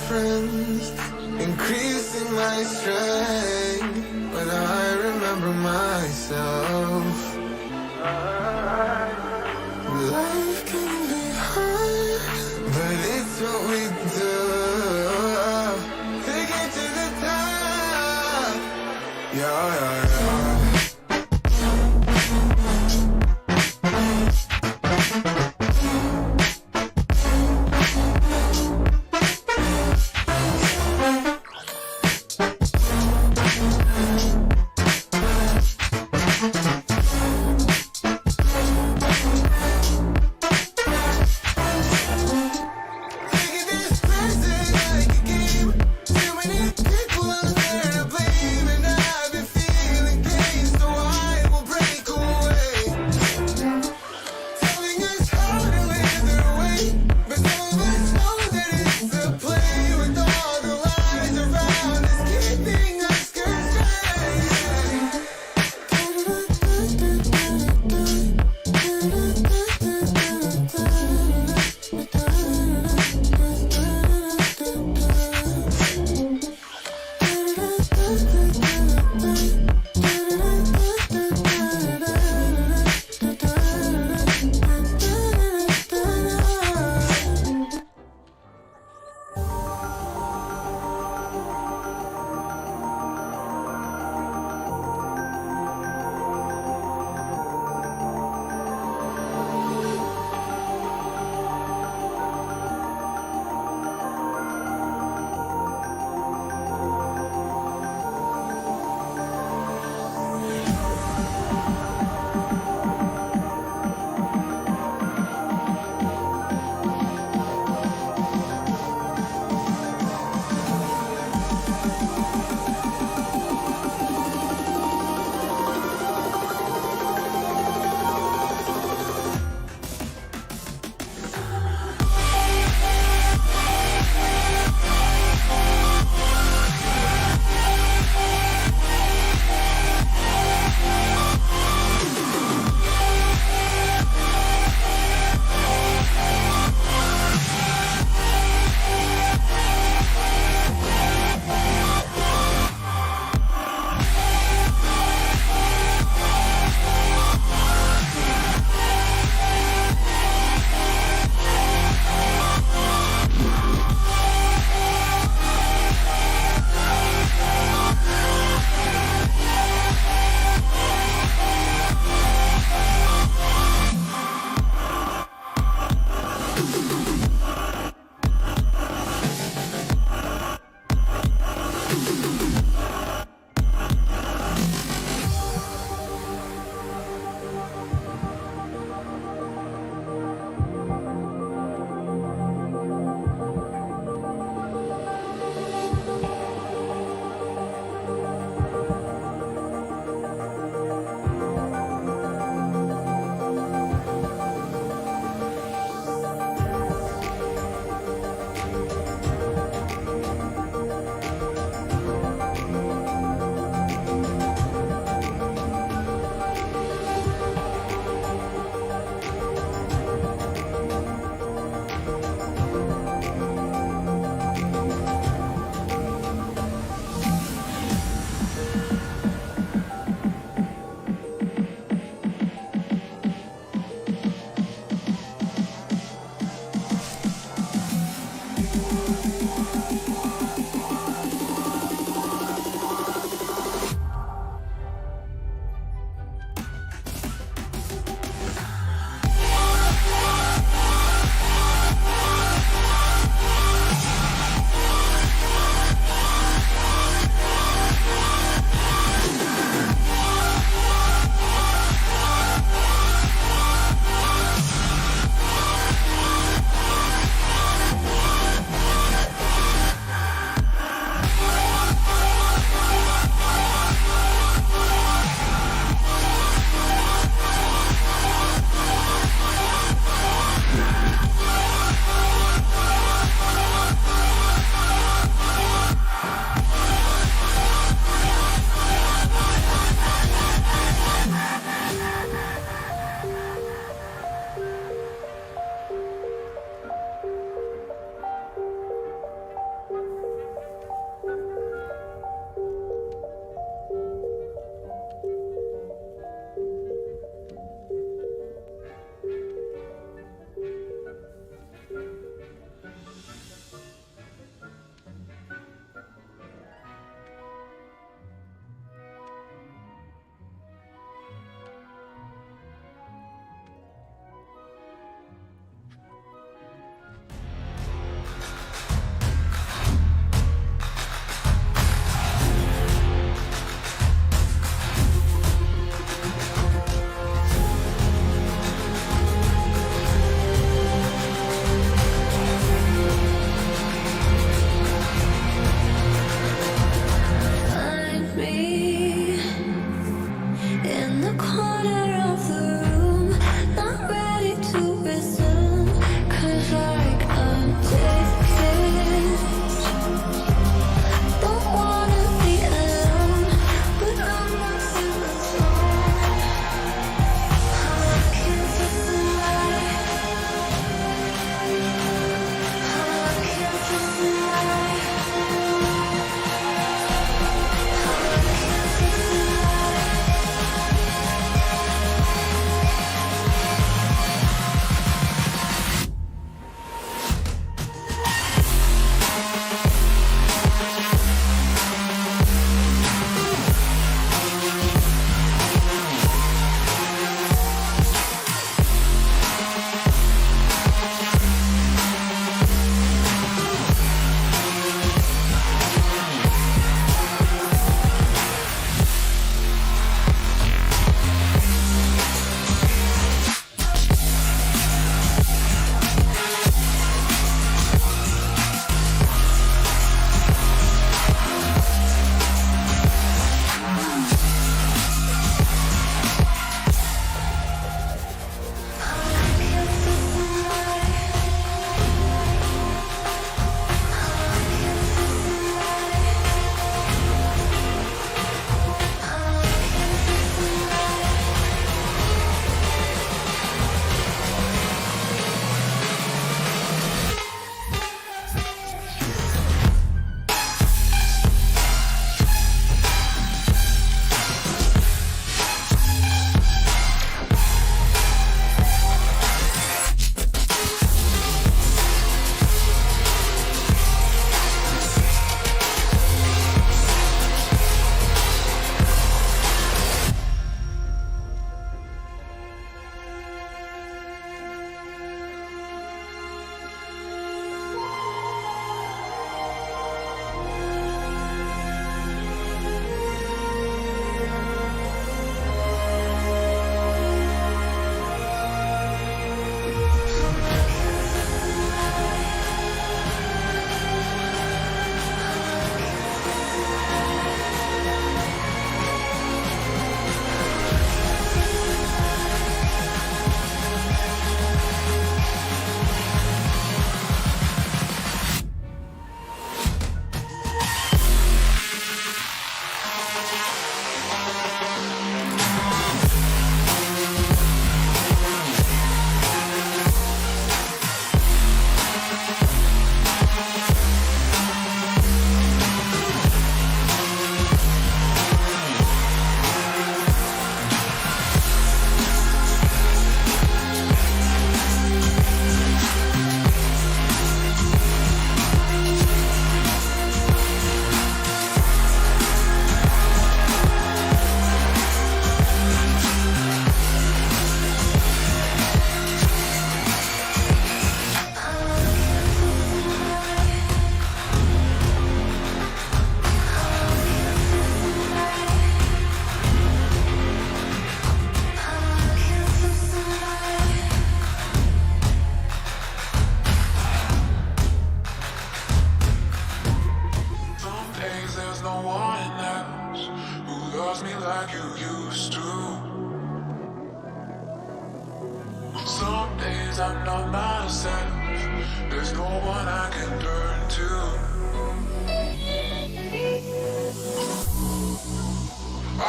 friends, increasing my strength. When I remember myself, life can be hard, but it's what we do to get to the top. Yeah, yeah, yeah.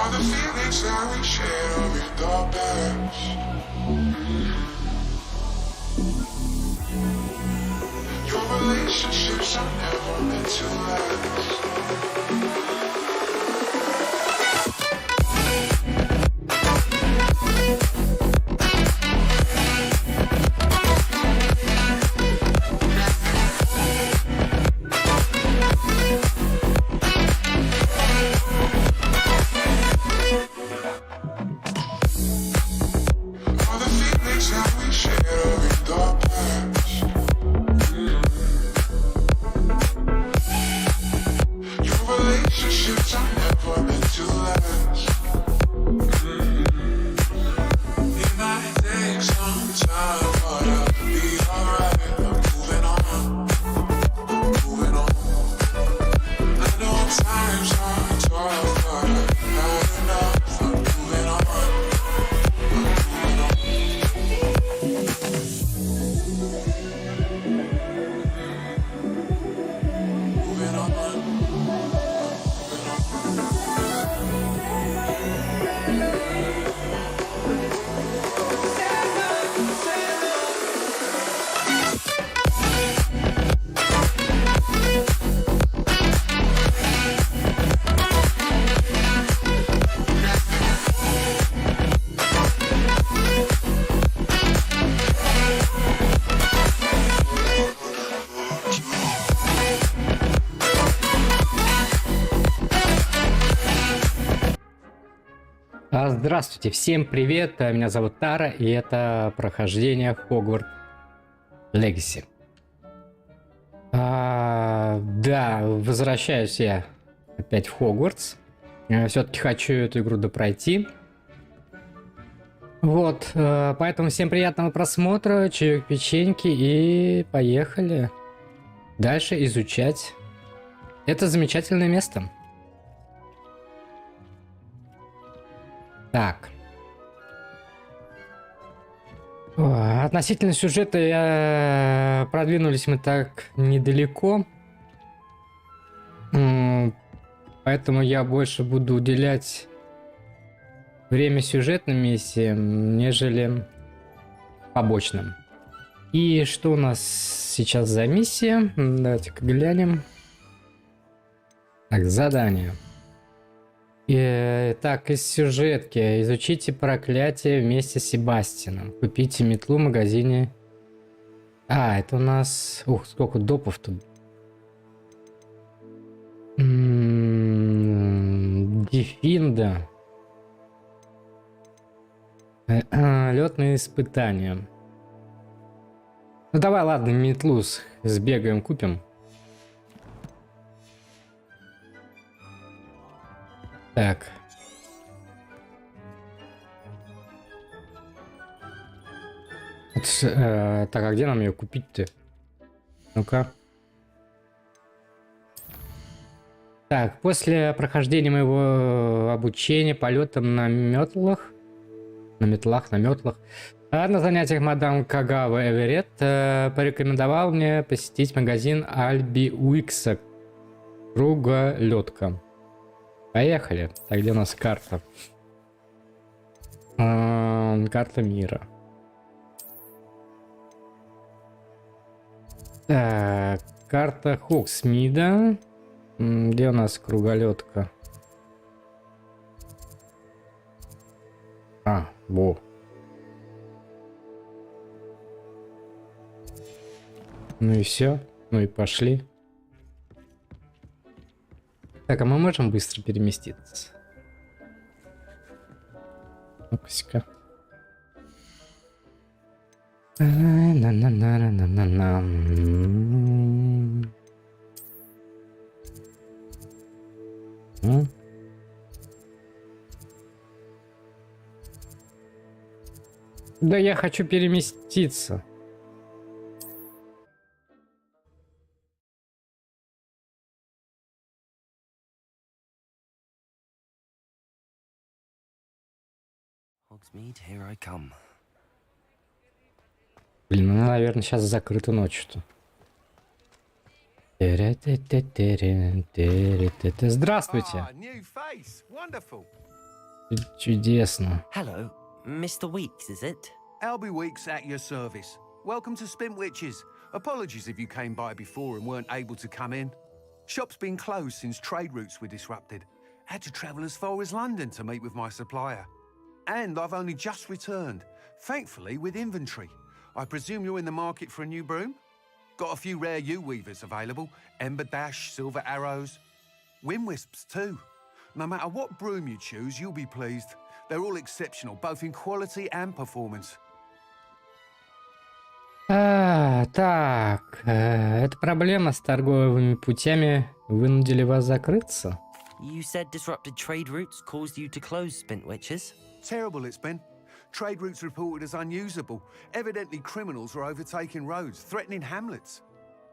All the feelings that we share are in the past. Your relationships are never meant to last. Здравствуйте, всем привет, меня зовут Тара, и это прохождение Hogwarts Legacy. Да, возвращаюсь я опять в Hogwarts. Все-таки хочу эту игру допройти. Вот, поэтому всем приятного просмотра, чаек, печеньки, и поехали дальше изучать это замечательное место. Так. Относительно сюжета продвинулись мы так недалеко. Поэтому я больше буду уделять время сюжетным миссиям, нежели побочным. И что у нас сейчас за миссия? Давайте-ка глянем. Так, задание. Так, из сюжетки. Изучите проклятие вместе с Себастьяном. Купите метлу в магазине. Это у нас... Ух, сколько допов тут. Дефинда. Летные испытания. Ну давай, ладно, метлу сбегаем, купим. Так. Так, а где нам ее купить-то? Ну-ка. Так, после прохождения моего обучения полетом на метлах, на занятиях мадам Кагава Эверетт порекомендовал мне посетить магазин Альби Уикса Круголетка. Поехали. Так, где у нас карта? Карта мира. Так, карта Хоксмида. Где у нас круголетка? Во. Ну и все. Ну и пошли. Так, а мы можем быстро переместиться? Ну-ка. Да я хочу переместиться. Блин, ну, наверное, сейчас закрыто ночью-то. Здравствуйте. Чудесно. Hello, Mr. Weeks, is it? Albie Weeks at your service. Welcome to Spintwitches. Apologies if you came by before and weren't able to come in. Shop's been closed since trade routes were disrupted. Had to travel as far as London to meet with my supplier. And I've only just returned, thankfully with inventory. I presume you're in the market for a new broom? Got a few rare U-weavers available. Ember Dash, Silver Arrows. Wind Wisps too. No matter what broom you choose, you'll be pleased. They're all exceptional, both in quality and performance. Так, эта проблема с торговыми путями вынудили вас закрыться? You said disrupted trade routes caused you to close Spintwitches? Terrible it's been. Trade routes reported as unusable. Evidently criminals are overtaking roads, threatening hamlets.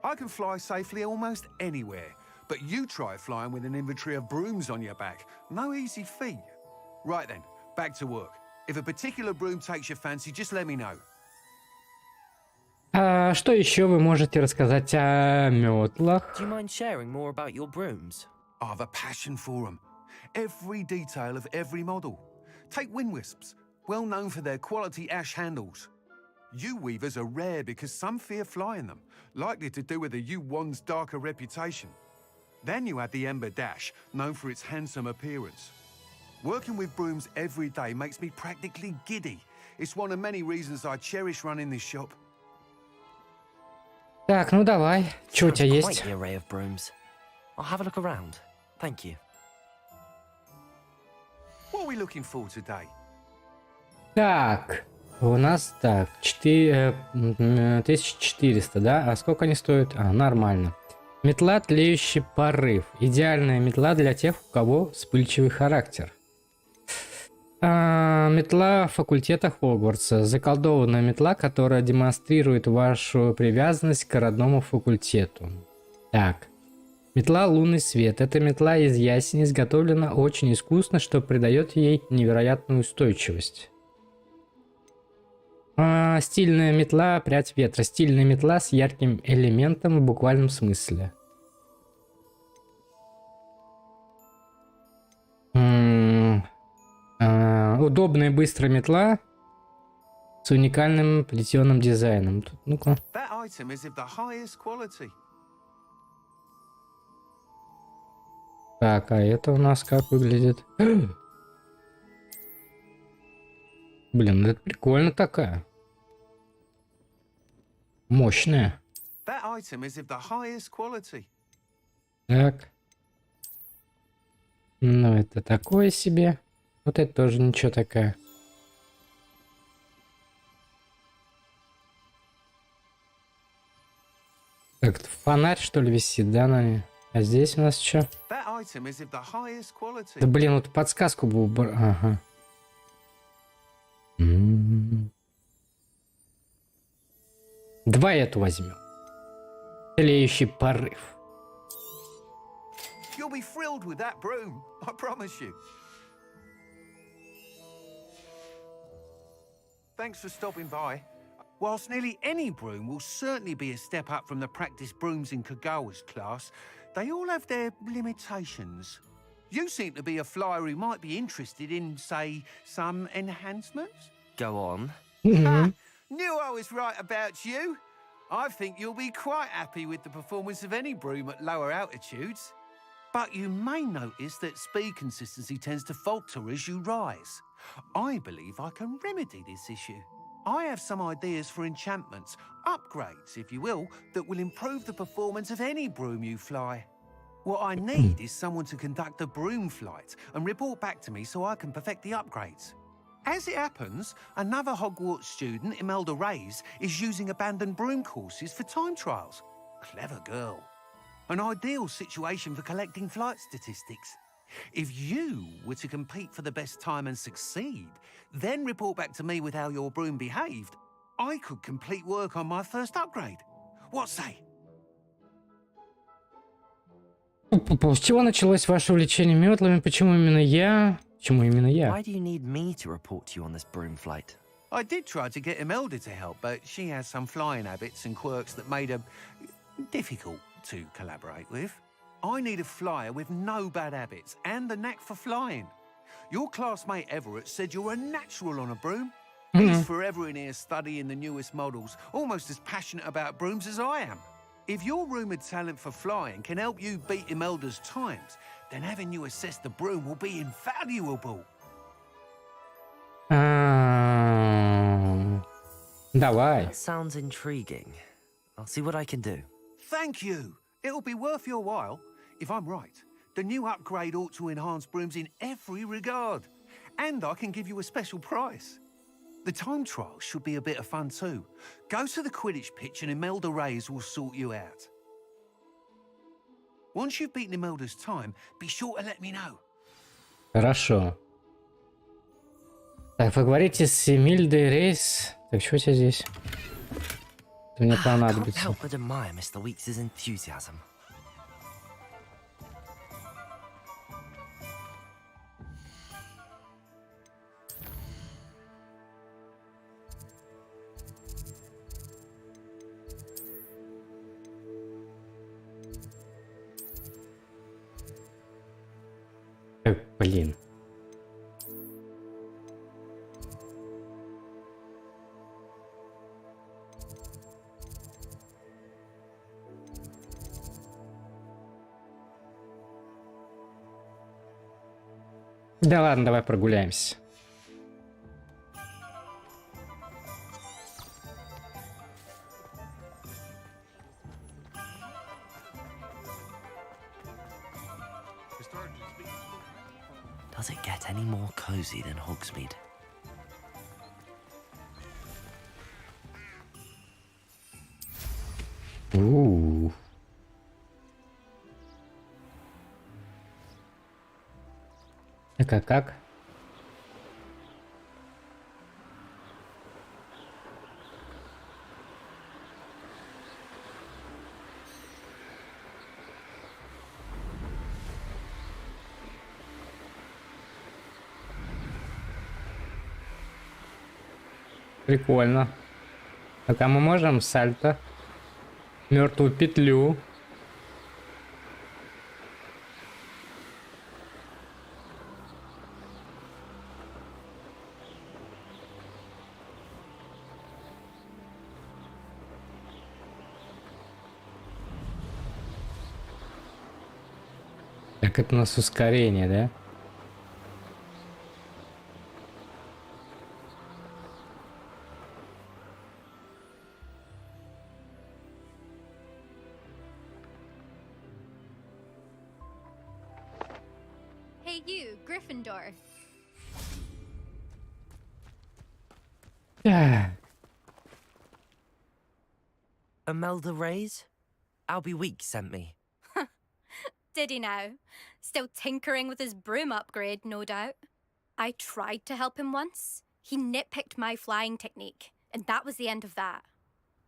I can fly safely almost anywhere, but you try flying with an inventory of brooms on your back. No easy feat. Right then, back to work. If a particular broom takes your fancy, just let me know. Что еще вы можете рассказать о метлах? Do you mind sharing more about your brooms? I have a passion for them. Every detail of every model. Take Wind Wisps, well known for their quality ash handles. U-weavers are rare because some fear flying them, likely to do with the U-wand's darker reputation. Then you have the Ember Dash, known for its handsome appearance. Working with brooms every day makes me practically giddy. It's one of many reasons I cherish running this shop. Так, ну давай. Что у тебя Sounds есть? quite the array of brooms. I'll have a look around. Thank you. What are we looking for today? Так, у нас так, 1400, да? А сколько они стоят? Нормально. Метла тлеющий порыв. Идеальная метла для тех, у кого вспыльчивый характер. Метла факультета Хогвартса. Заколдованная метла, которая демонстрирует вашу привязанность к родному факультету. Так. Метла лунный свет. Эта метла из ясеня изготовлена очень искусно, что придает ей невероятную устойчивость. Стильная метла прядь ветра. Стильная метла с ярким элементом в буквальном смысле. Удобная и быстрая метла с уникальным плетеным дизайном. Ну-ка. That item is of the highest quality. Так, а это у нас как выглядит? Блин, это прикольно такая. Мощная. That item is of the highest quality. Так. Ну, это такое себе. Вот это тоже ничего такая. Так, фонарь, что ли, висит, да, на ней? А здесь у нас что? That item is of the highest quality. Да блин, вот подсказку бы убрать. Ага. Давай эту возьмем. Тлеющий порыв. You'll be thrilled with that broom, I promise you. Thanks for stopping by. Whilst nearly any broom will certainly be a step up from the practice brooms in Kagawa's class, they all have their limitations. You seem to be a flyer who might be interested in, say, some enhancements? Go on. Ha! Knew I was right about you. I think you'll be quite happy with the performance of any broom at lower altitudes. But you may notice that speed consistency tends to falter as you rise. I believe I can remedy this issue. I have some ideas for enchantments, upgrades, if you will, that will improve the performance of any broom you fly. What I need is someone to conduct a broom flight and report back to me so I can perfect the upgrades. As it happens, another Hogwarts student, Imelda Reyes, is using abandoned broom courses for time trials. Clever girl. An ideal situation for collecting flight statistics. If you were to compete for the best time and succeed, then report back to me with how your broom behaved, I could complete work on my first upgrade. What say? С чего началось ваше увлечение метлами? Почему именно я? Почему именно я? Why do you need me to report to you on this broom flight? I did try to get Imelda to help, but she has some flying habits and quirks that made her difficult to collaborate with. I need a flyer with no bad habits and the knack for flying. Your classmate Everett said you're a natural on a broom. He's forever in here studying the newest models, almost as passionate about brooms as I am. If your rumoured talent for flying can help you beat Imelda's times, then having you assess the broom will be invaluable. Давай. That sounds intriguing. I'll see what I can do. Thank you. It'll be worth your while. If I'm right, the new upgrade ought to enhance brooms in every regard. And I can give you a special price. The time trial should be a bit of fun too. Go to the Quidditch pitch and Imelda Reyes will sort you out. Once you've beaten Imelda's time, be sure to let me know. Хорошо. Так, поговорите с Эмильдой Рейс. Так, что у тебя здесь? Это мне Can't понадобится. help but admire Mr. Weeks' enthusiasm. Блин. Да ладно, давай прогуляемся. Does it get any more cozy than Hogsmeade? У-у-у. Так, а как? Прикольно. Так, а мы можем сальто? Мертвую петлю. Так, это у нас ускорение, да? Hey you, Gryffindor. Так. Imelda Reyes? Albie Weeks sent me. Did he now? Still tinkering with his broom upgrade, no doubt. I tried to help him once. He nitpicked my flying technique, and that was the end of that.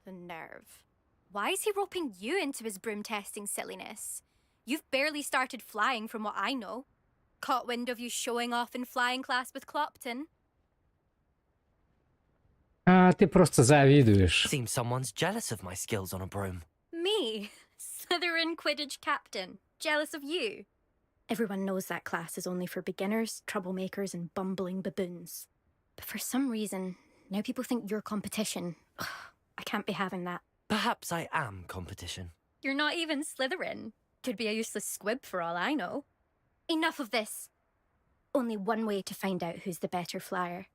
The nerve. Why is he roping you into his broom testing silliness? You've barely started flying from what I know. Caught wind of you showing off in flying class with Clopton. А, ты просто завидуешь. Seems someone's jealous of my skills on a broom. Me, Slytherin Quidditch captain, jealous of you. Everyone knows that class is only for beginners, troublemakers, and bumbling baboons. But for some reason, now people think you're competition. Ugh, I can't be having that. Perhaps I am competition. You're not even Slytherin. Could be a useless squib for all I know. Enough of this. Only one way to find out who's the better flyer.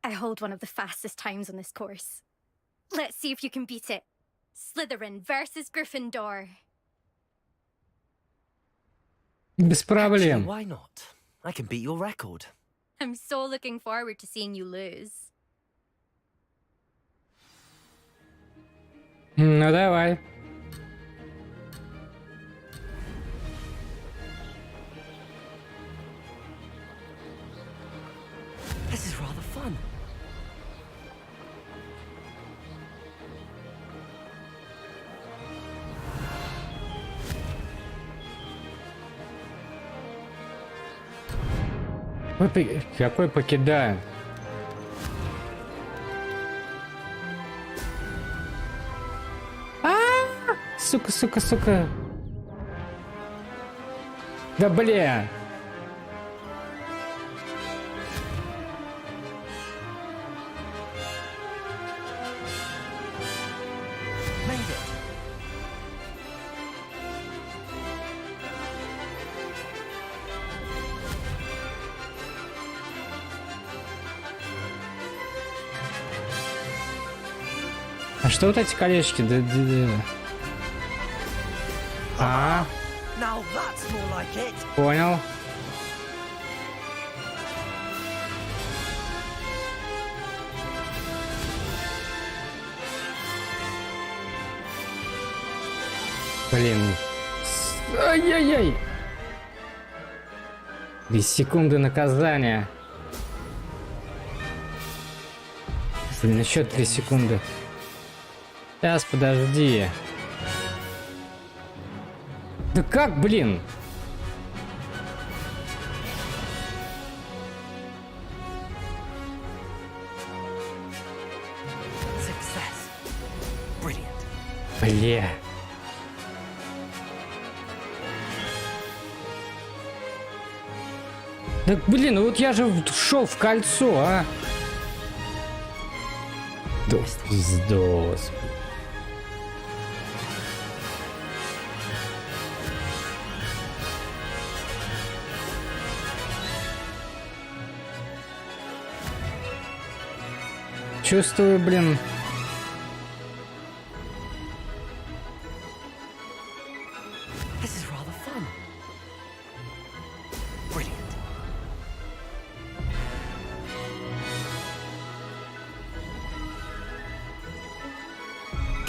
I hold one of the fastest times on this course. Let's see if you can beat it. Slytherin versus Gryffindor. Без Actually, проблем. why not? I can beat your record. I'm so looking forward to seeing you lose. Ну давай. This is rather fun. Какой покидаем? Сука, сука, сука. Да блин. что вот эти колечки? А, Now that's more like it. понял. Блин. Ай-яй-яй. 3 секунды наказания. Блин, еще 3 секунды. Сейчас, подожди. Да как, блин? Success. Brilliant. Бля. Да блин, ну вот я же шел в кольцо, а. Да пиздос. Чувствую, блин. This is rather fun. Brilliant.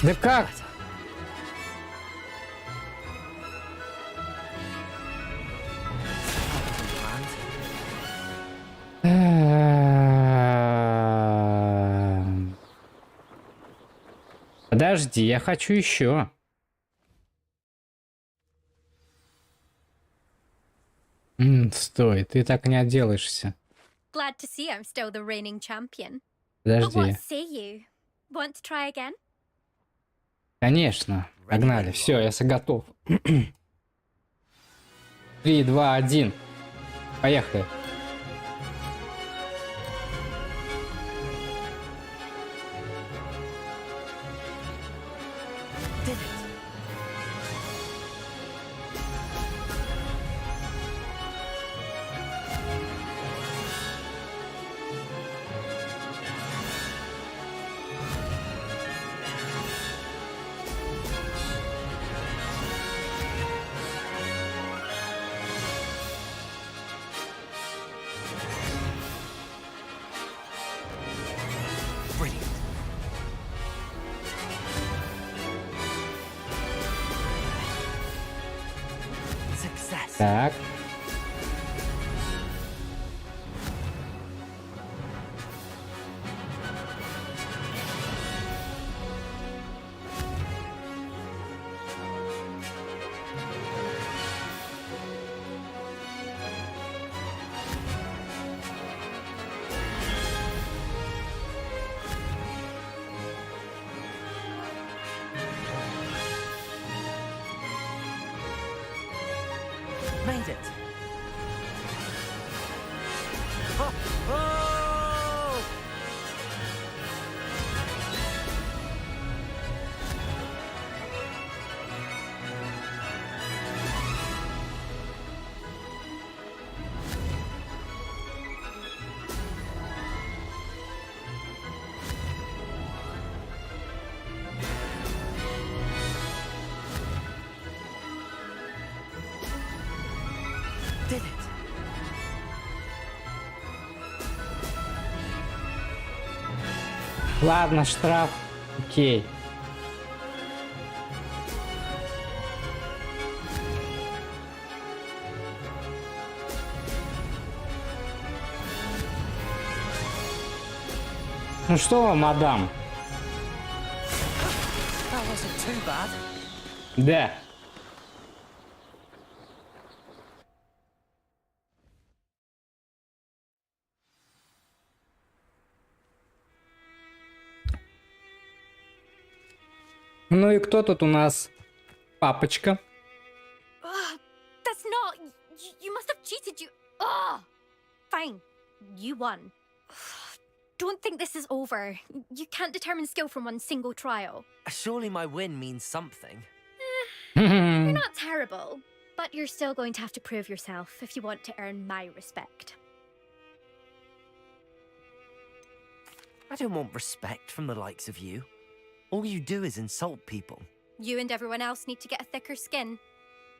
Да как? Подожди, я хочу еще. Стой, ты так не отделаешься. Glad to see I'm still the reigning champion. But Подожди. what say you? Want to try again? Конечно. Погнали. Все, я готов. 3, 2, 1. Поехали. Did it. Brilliant. Success. Так. Made it. Oh, oh! Did it. Ладно, штраф. Окей. Ну что, мадам? That wasn't too bad. Да. Ну и кто тут у нас? Папочка. Ugh, that's not. You must have cheated. You. Ugh. Fine. You won. Don't think this is over. You can't determine skill from one single trial. Surely my win means something. You're not terrible, but you're still going to have to prove yourself if you want to earn my respect. I don't want respect from the likes of you. All you do is insult people. You and everyone else need to get a thicker skin.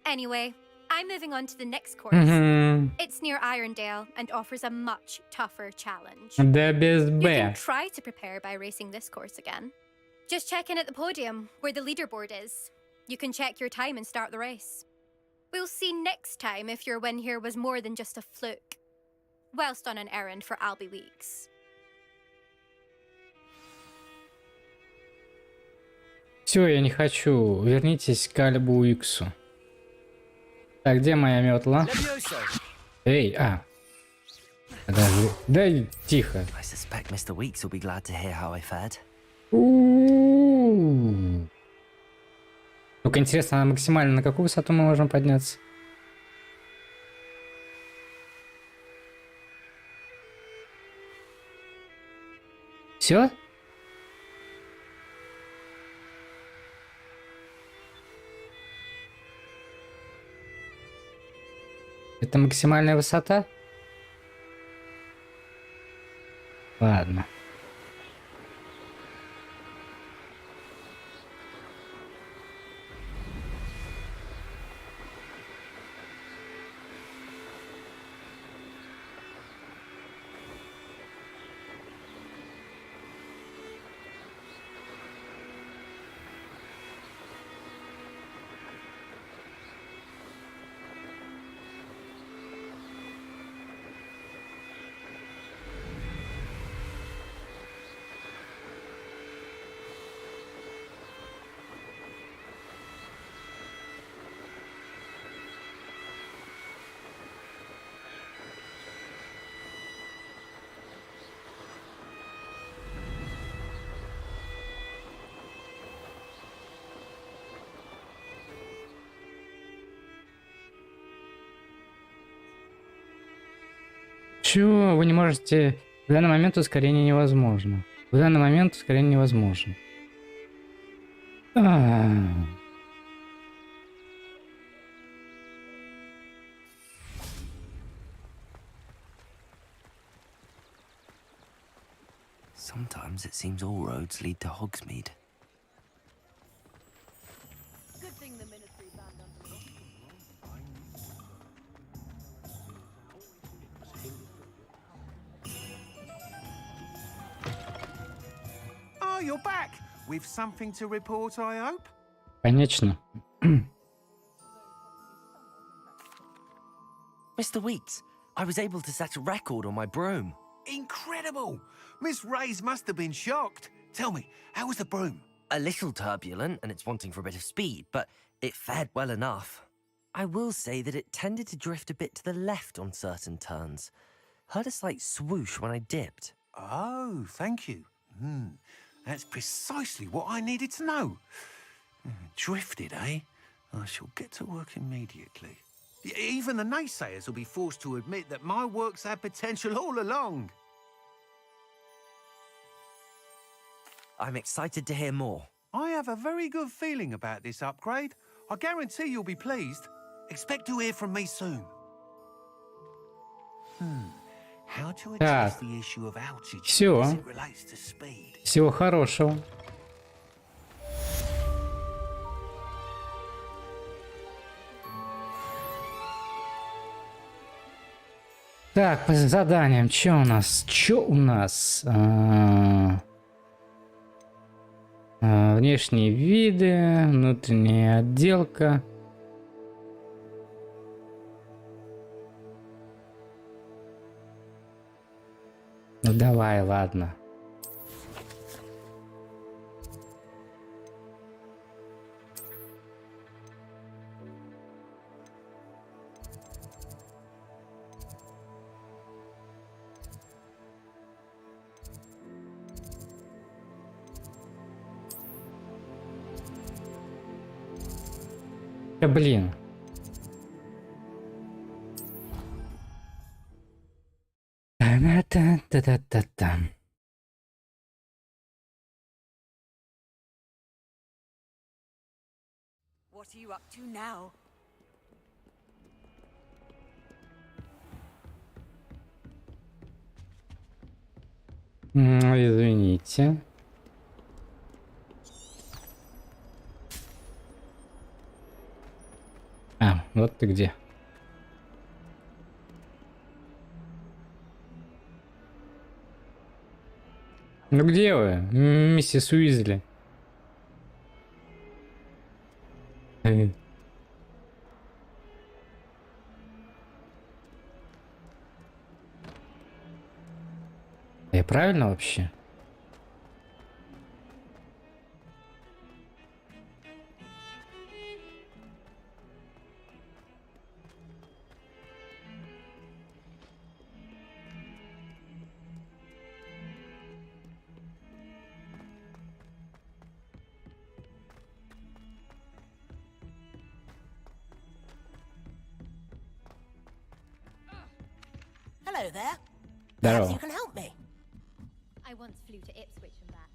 Anyway, I'm moving on to the next course. It's near Irondale and offers a much tougher challenge. Да без You can Б. try to prepare by racing this course again. Just check in at the podium, where the leaderboard is. You can check your time and start the race. We'll see next time if your win here was more than just a fluke. Whilst on an errand for Albie Weeks. Все, я не хочу. Вернитесь к Альбу Иксу. Так, где моя метла? Levioso! Эй, подожди. Да тихо. I suspect Mr. Weeks will be glad to hear how I fared. У-у-у. Только интересно, а максимально на какую высоту мы можем подняться? Все? Это максимальная высота? Ладно. Чего? Вы не можете... В данный момент ускорение невозможно. В данный момент ускорение невозможно. Sometimes it seems all roads lead to Hogsmeade. Oh, you're back. With something to report, I hope? Конечно. Mr. Weeks, I was able to set a record on my broom. Incredible! Miss Ray's must have been shocked. Tell me, how was the broom? A little turbulent and it's wanting for a bit of speed, but it fared well enough. I will say that it tended to drift a bit to the left on certain turns. Heard a slight swoosh when I dipped. Oh, thank you. That's precisely what I needed to know. Drifted, eh? I shall get to work immediately. Even the naysayers will be forced to admit that my work's had potential all along. I'm excited to hear more. I have a very good feeling about this upgrade. I guarantee you'll be pleased. Expect to hear from me soon. How to address the issue of altitude Всё. as it relates to speed? Всего хорошего. Так, по заданиям, что у нас? Внешние виды, внутренняя отделка. Ну давай, ладно. Да блин. Та-та-та-та-та-та. What are you up to now? Извините. А, вот ты где. Ну где вы, миссис Уизли? Я правильно вообще? Hello there. Perhaps Здорово. you can help me. I once flew to Ipswich and back.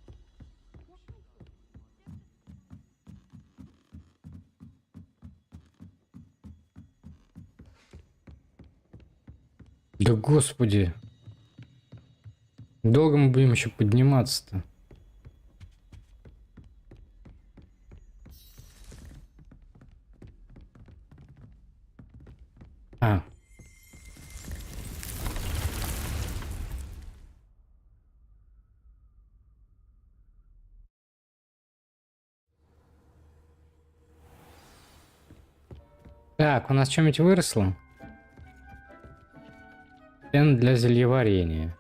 Да господи. Долго мы будем еще подниматься-то? А. Так, у нас что-нибудь выросло? Пен для зельеварения.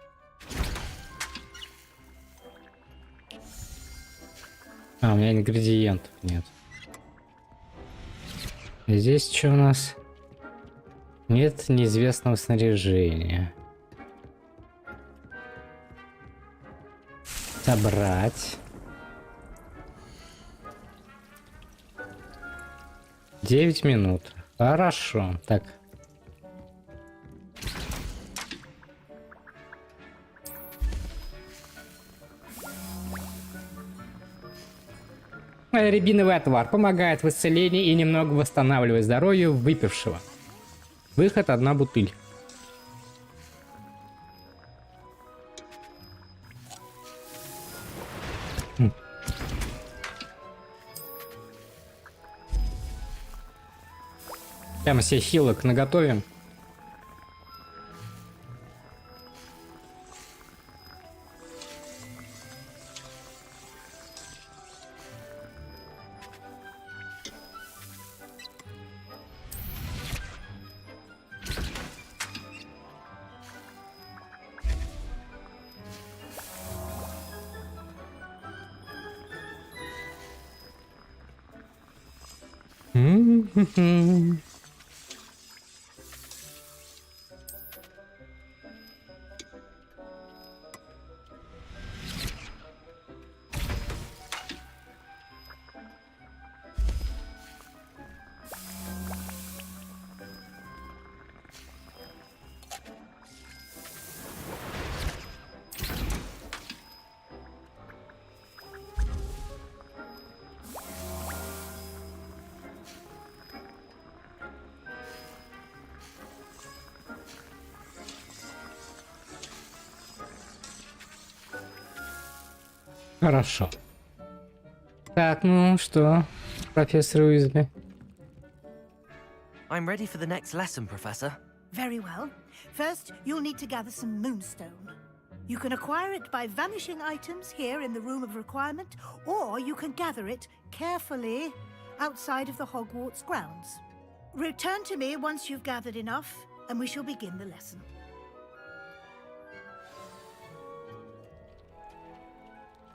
А, у меня ингредиентов нет. Здесь что у нас? Нет неизвестного снаряжения. Собрать. 9 минут. Хорошо. Так. Рябиновый отвар помогает в исцелении и немного восстанавливает здоровье выпившего. Выход 1 бутыль. Прямо себе хилок наготовим. Хорошо. Так, ну что, профессор Уизли? I'm ready for the next lesson, Professor. Very well. First, you'll need to gather some moonstone. You can acquire it by vanishing items here in the Room of Requirement, or you can gather it carefully outside of the Hogwarts grounds. Return to me once you've gathered enough, and we shall begin the lesson.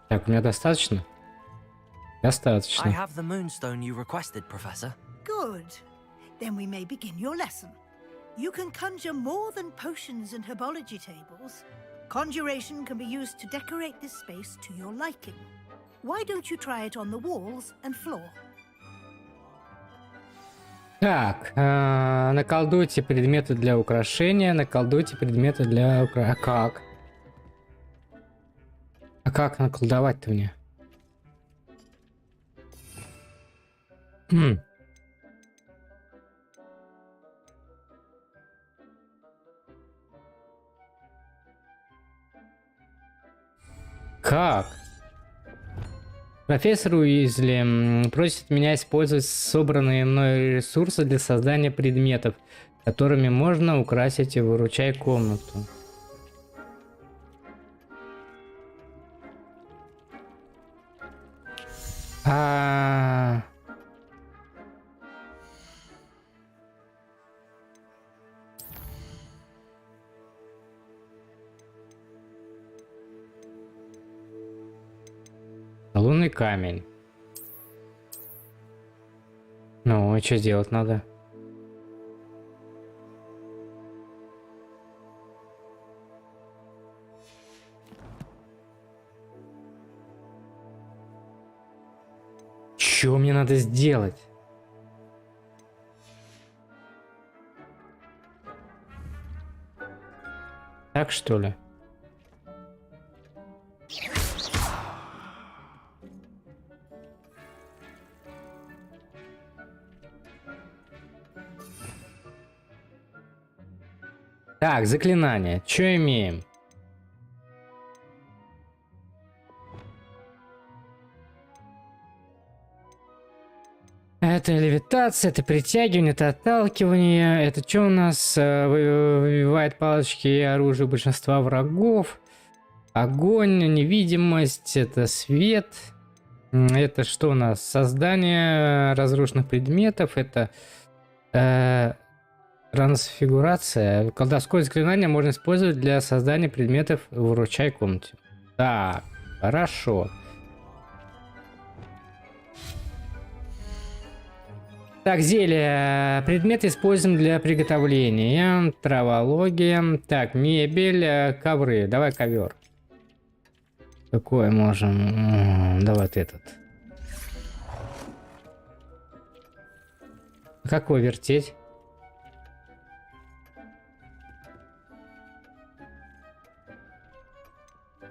Так, у меня достаточно? I Достаточно. have the moonstone you requested, Professor. Good. Then we may begin your lesson. You can conjure more than potions and herbology tables. Conjuration can be used to decorate this space to your liking. Why don't you try it on the walls and floor? Так, наколдуйте предметы для украшения, наколдуйте предметы для украшения. А как? А как наколдовать-то мне? Как? Профессор Уизли просит меня использовать собранные мной ресурсы для создания предметов, которыми можно украсить и выручай комнату. Лунный камень. Ну, и что делать надо? Что мне надо сделать? Так что ли? Так, заклинание. Что имеем? Это левитация, это притягивание, это отталкивание. Это что у нас? Выбивает палочки и оружие большинства врагов. Огонь, невидимость, это свет. Это что у нас? Создание разрушенных предметов. Это трансфигурация. Колдовское заклинание можно использовать для создания предметов в выручай комнате. Так, хорошо. Так, зелье. Предметы используем для приготовления. Травология. Так, мебель, ковры. Давай ковер. Какой можем? Давай вот этот. Какой вертеть?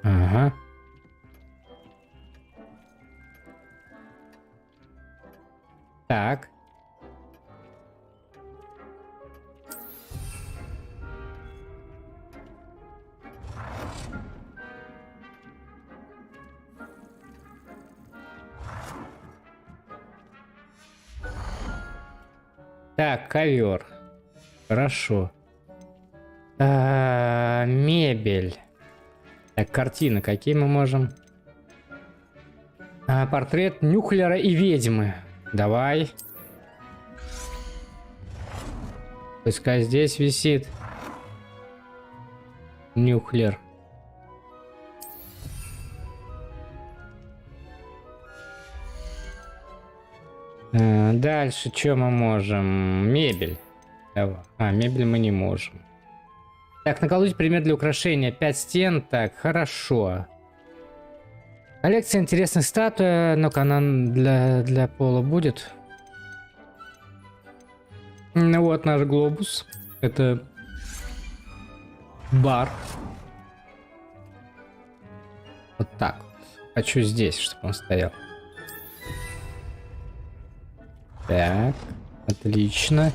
Ага. Так. Так, ковер. Хорошо. Мебель. Так, картины. Какие мы можем? Портрет Нюхлера и ведьмы. Давай. Пускай здесь висит. Нюхлер. Дальше что мы можем? Мебель. Давай. Мебель мы не можем. Так, наколоть предмет для украшения. 5 стен. Так, хорошо. Коллекция интересных статуй. Ну-ка, она для пола будет. Ну вот наш глобус. Это бар. Вот так вот. Хочу здесь, чтобы он стоял. Так, отлично.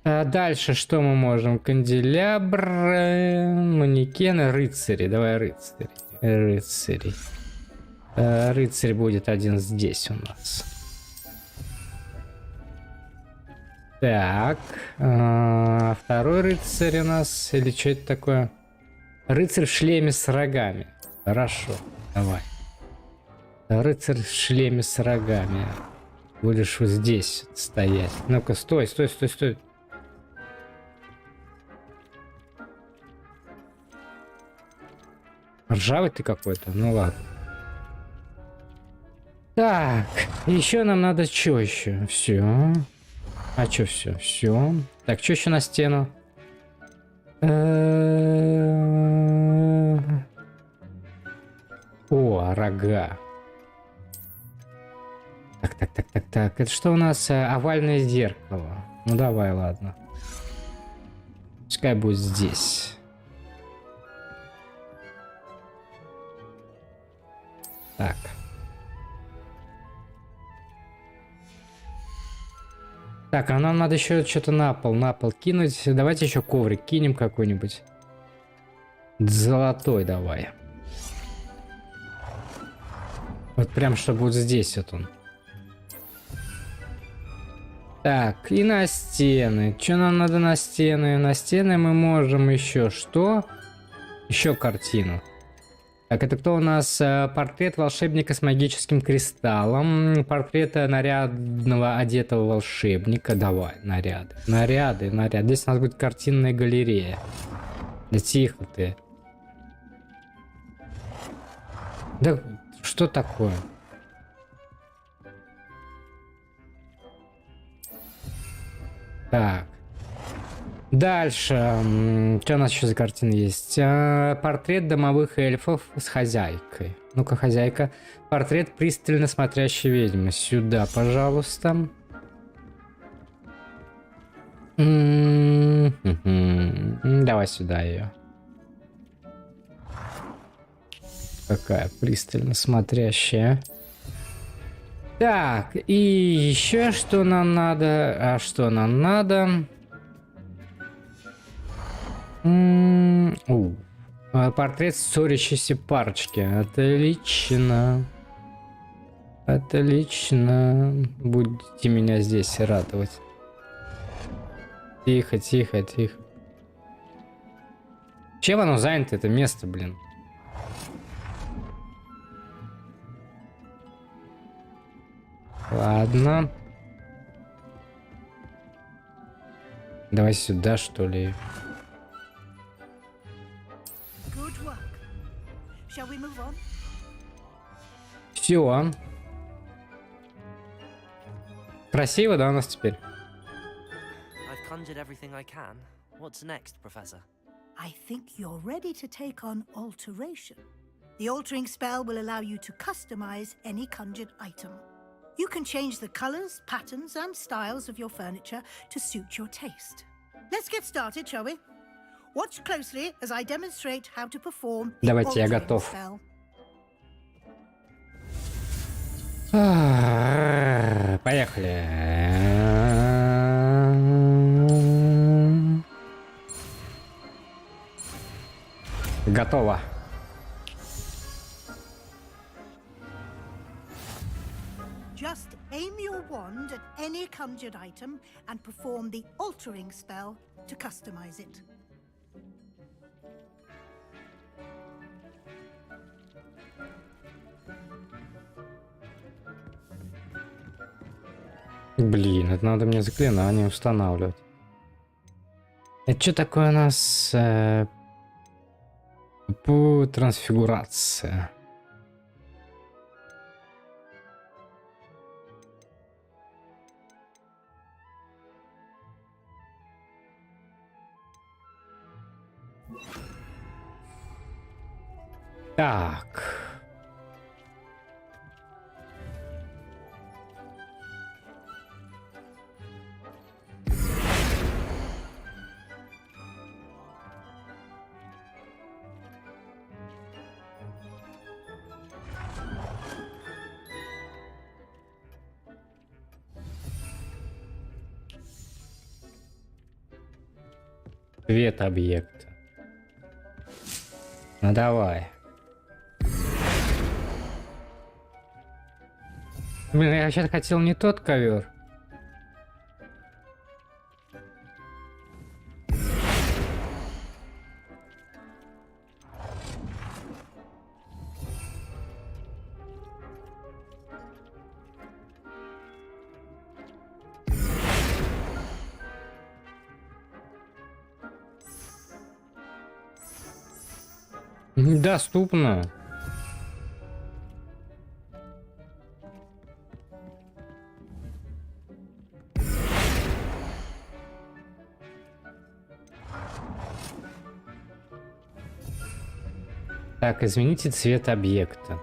Дальше что мы можем? Канделябр, манекены, рыцари. Давай рыцари. Рыцари. Рыцарь будет один здесь у нас. Так. Второй рыцарь у нас. Или что это такое? Рыцарь в шлеме с рогами. Хорошо. Давай. Рыцарь в шлеме с рогами. Будешь вот здесь стоять. Ну-ка, стой, стой, стой, стой. Ржавый ты какой-то? Ну ладно. Так, еще нам надо что еще? Все. А что все? Все. Так, что еще на стену? О, рога. Так. Это что у нас? Овальное зеркало. Ну давай, ладно. Пускай будет здесь. Так. Так, а нам надо еще что-то на пол кинуть. Давайте еще коврик кинем какой-нибудь. Золотой давай. Вот прям, чтобы вот здесь вот он. Так, и на стены. Что нам надо на стены? На стены мы можем еще что? Еще картину. Так, это кто у нас? Портрет волшебника с магическим кристаллом. Портрет нарядного одетого волшебника. Давай, наряды. Наряды. Здесь у нас будет картинная галерея. Да тихо ты. Да что такое? Так. Дальше. Что у нас еще за картины есть? Портрет домовых эльфов с хозяйкой. Ну-ка, хозяйка. Портрет пристально смотрящей ведьмы. Сюда, пожалуйста. Давай сюда ее. Какая пристально смотрящая. Так, и еще что нам надо? А что нам надо? Портрет ссорящейся парочки. Отлично. Отлично. Будете меня здесь радовать. Тихо, тихо, тихо. Чем оно занято, это место, блин? Ладно. Давай сюда, что ли. Все. Красиво, да, у нас теперь? I've conjured everything I can. What's next, Professor? I think you're ready to take on alteration. The altering spell will allow you to customize any conjured item. You can change the colors, patterns, and styles of your furniture to suit your taste. Let's get started, shall we? Watch closely as I demonstrate how to perform the Давайте, я altering готов. spell. Поехали. Готово. Just aim your wand at any conjured item and perform the altering spell to customize it. Блин, это надо мне заклинание устанавливать. Это что такое у нас? Трансфигурация. Так. Цвет объекта. Ну давай. Блин, я сейчас хотел не тот ковер. Недоступно. Так, измените цвет объекта.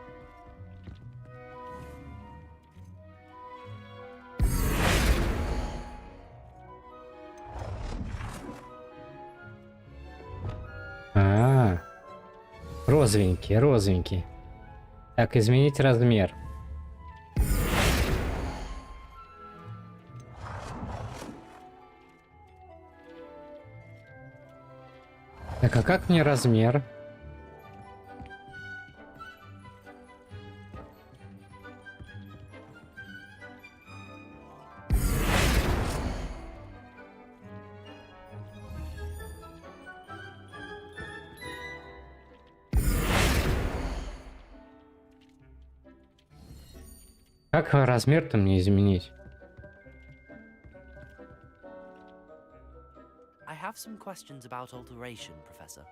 Розовенький, розовенький. Так, изменить размер. Так, а как мне размер? Как размер-то мне изменить? I have some questions about alteration, Professor.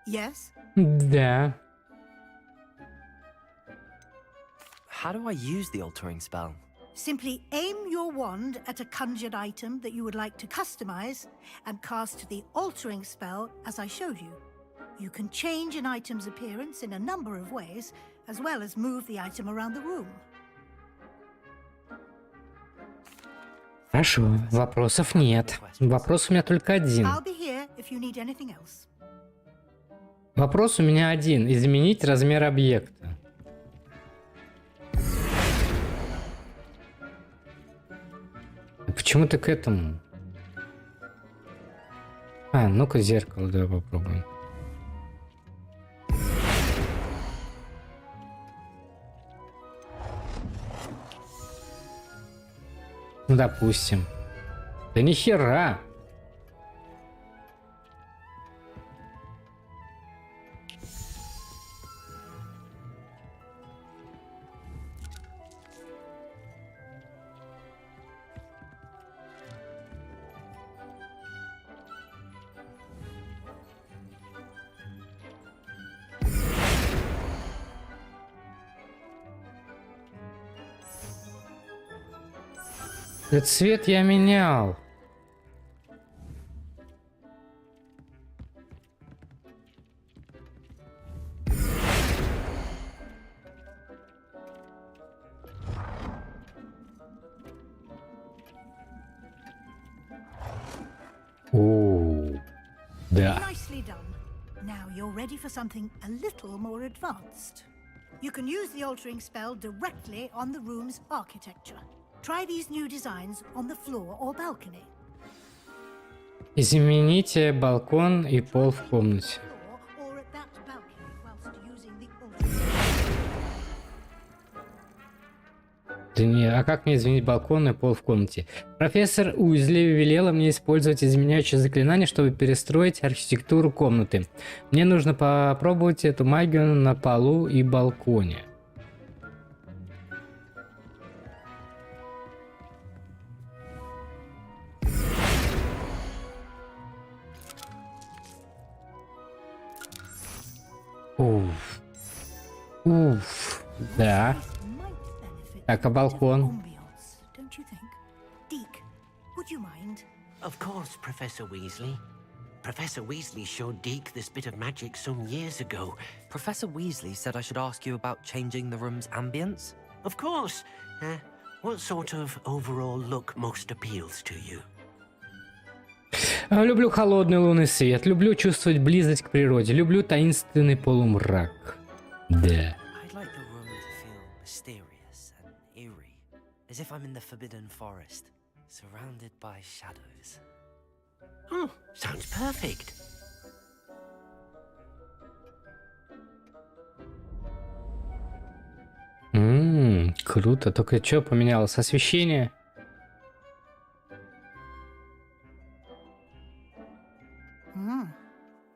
Yes? Да. How do I use the altering spell? Simply aim your wand at a conjured item that you would like to customize and cast the altering spell as I showed you. You can change an item's appearance in a number of ways, as well as move the item around the room. Хорошо, вопросов нет. Вопрос у меня только один. I'll be here if you need anything else. Вопрос у меня один. Изменить размер объекта. Почему ты к этому? А, ну-ка зеркало давай попробуем. Ну, допустим. Да нихера! Цвет я менял. О, да. Nicely done. Now you're ready for something a little more advanced. You can use the altering spell directly on the room's architecture. Try these new designs on the floor or balcony. Измените балкон и пол в комнате. Floor or at that balcony whilst using the altering. Да не, а как мне изменить балкон и пол в комнате? Профессор Уизли велела мне использовать изменяющее заклинание, чтобы перестроить архитектуру комнаты. Мне нужно попробовать эту магию на полу и балконе. Уф. Уф. Да. Так, а балкон? Ambiance, don't you think? Deke, would you mind? Of course, Professor Weasley. Professor Weasley showed Deke this bit of magic some years ago. Professor Weasley said I should ask you about changing the room's ambience. Of course. What sort of overall look most appeals to you? Люблю холодный лунный свет, люблю чувствовать близость к природе, люблю таинственный полумрак. Да. I'd like the room to feel mysterious and eerie, as if I'm in the Forbidden Forest, surrounded by shadows. Oh, sounds perfect. Круто. Только что поменялось освещение?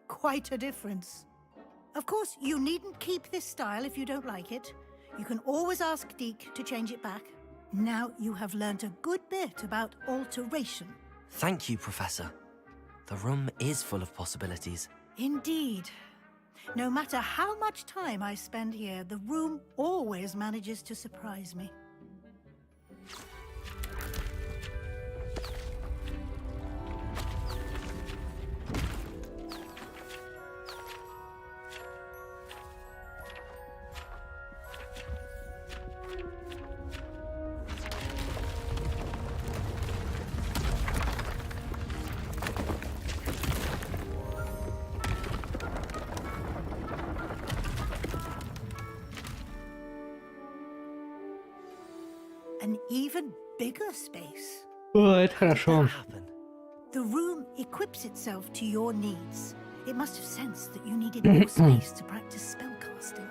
Quite a difference. Of course, you needn't keep this style if you don't like it. You can always ask Deke to change it back. Now you have learnt a good bit about alteration. Thank you, Professor. The room is full of possibilities. Indeed. No matter how much time I spend here, the room always manages to surprise me. An even bigger space. О, это хорошо. Happen. The room equips itself to your needs. It must have sensed that you needed more space to practice spellcasting.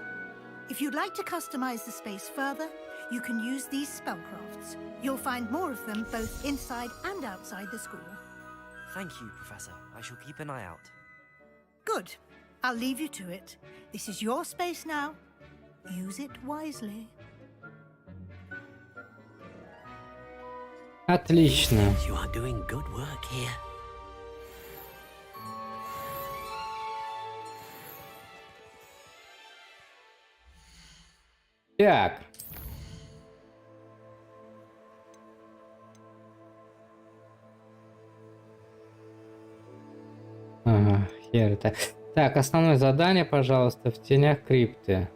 If you'd like to customize the space further, you can use these spellcrafts. You'll find more of them both inside and outside the school. Thank you, Professor. I shall keep an eye out. Good. I'll leave you to it. This is your space now. Use it wisely. Отлично. You are doing good work here. Так. Ага, хер это. Так, основное задание, пожалуйста, в тенях крипты.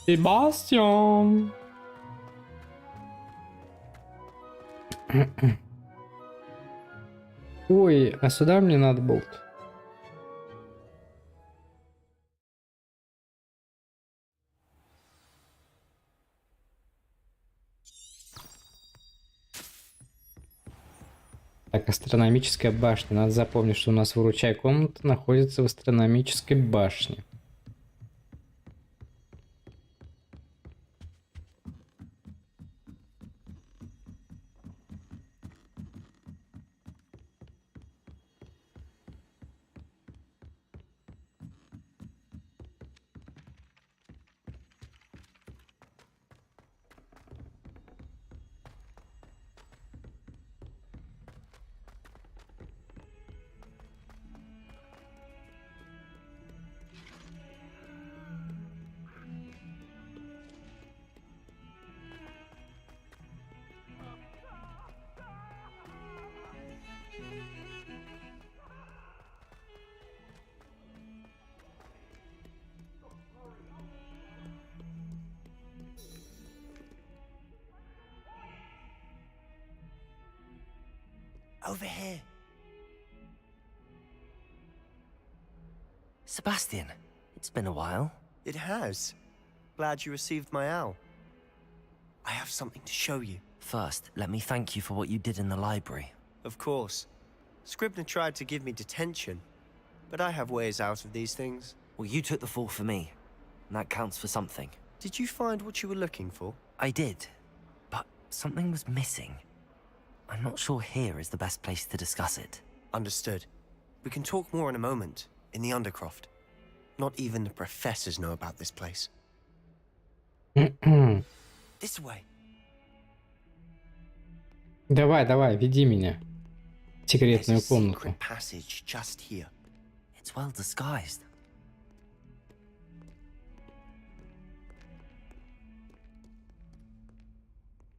Себастьян. Ой, а сюда мне надо болт. Так, астрономическая башня. Надо запомнить, что у нас выручай комната находится в астрономической башне. Over here. Sebastian, it's been a while. It has. Glad you received my owl. I have something to show you. First, let me thank you for what you did in the library. Of course. Scribner tried to give me detention, but I have ways out of these things. Well, you took the fall for me, and that counts for something. Did you find what you were looking for? I did, but something was missing. I'm not sure here is the best place to discuss it. Understood. We can talk more in a moment, in the Undercroft. Not even the professors know about this place. This way. Давай, давай, веди меня в There's a секретную комнату. secret passage just here. It's well disguised.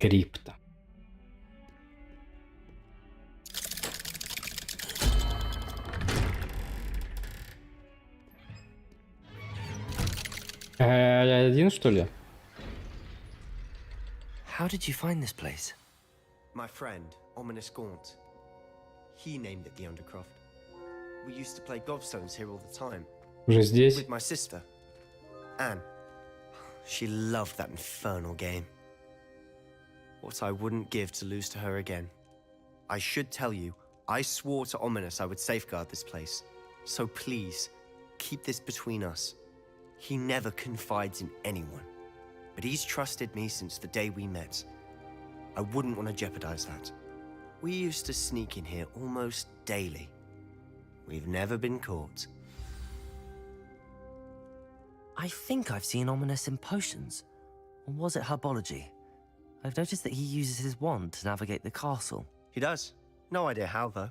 Крипта. Я один, что ли? How did you find this place? My friend, Ominous Gaunt. He named it the Undercroft. We used to play gobstones here all the time. Уже здесь? With my sister, Anne. She loved that infernal game. What I wouldn't give to lose to her again. I should tell you, I swore to Ominous I would safeguard this place. So please, keep this between us. He never confides in anyone. But he's trusted me since the day we met. I wouldn't want to jeopardize that. We used to sneak in here almost daily. We've never been caught. I think I've seen Ominous in potions. Or was it herbology? I've noticed that he uses his wand to navigate the castle. He does. No idea how, though.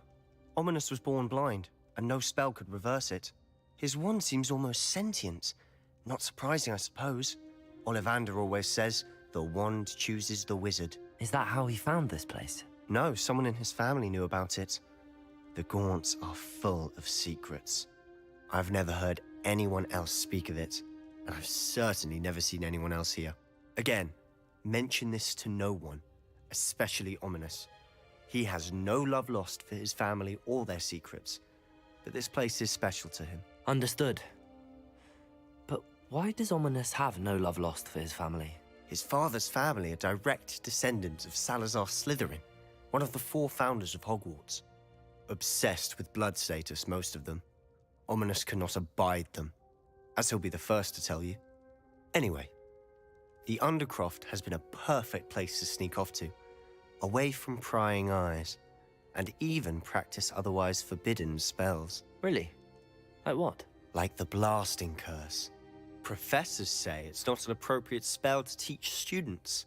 Ominous was born blind, and no spell could reverse it. His wand seems almost sentient. Not surprising, I suppose. Ollivander always says, the wand chooses the wizard. Is that how he found this place? No, someone in his family knew about it. The Gaunts are full of secrets. I've never heard anyone else speak of it, and I've certainly never seen anyone else here. Again, mention this to no one, especially Ominous. He has no love lost for his family or their secrets, but this place is special to him. Understood. But why does Ominous have no love lost for his family? His father's family are direct descendants of Salazar Slytherin, one of the 4 founders of Hogwarts. Obsessed with blood status, most of them. Ominous cannot abide them, as he'll be the first to tell you. Anyway, the Undercroft has been a perfect place to sneak off to, away from prying eyes, and even practice otherwise forbidden spells. Really? Like what? Like the blasting curse. Professors say it's not an appropriate spell to teach students.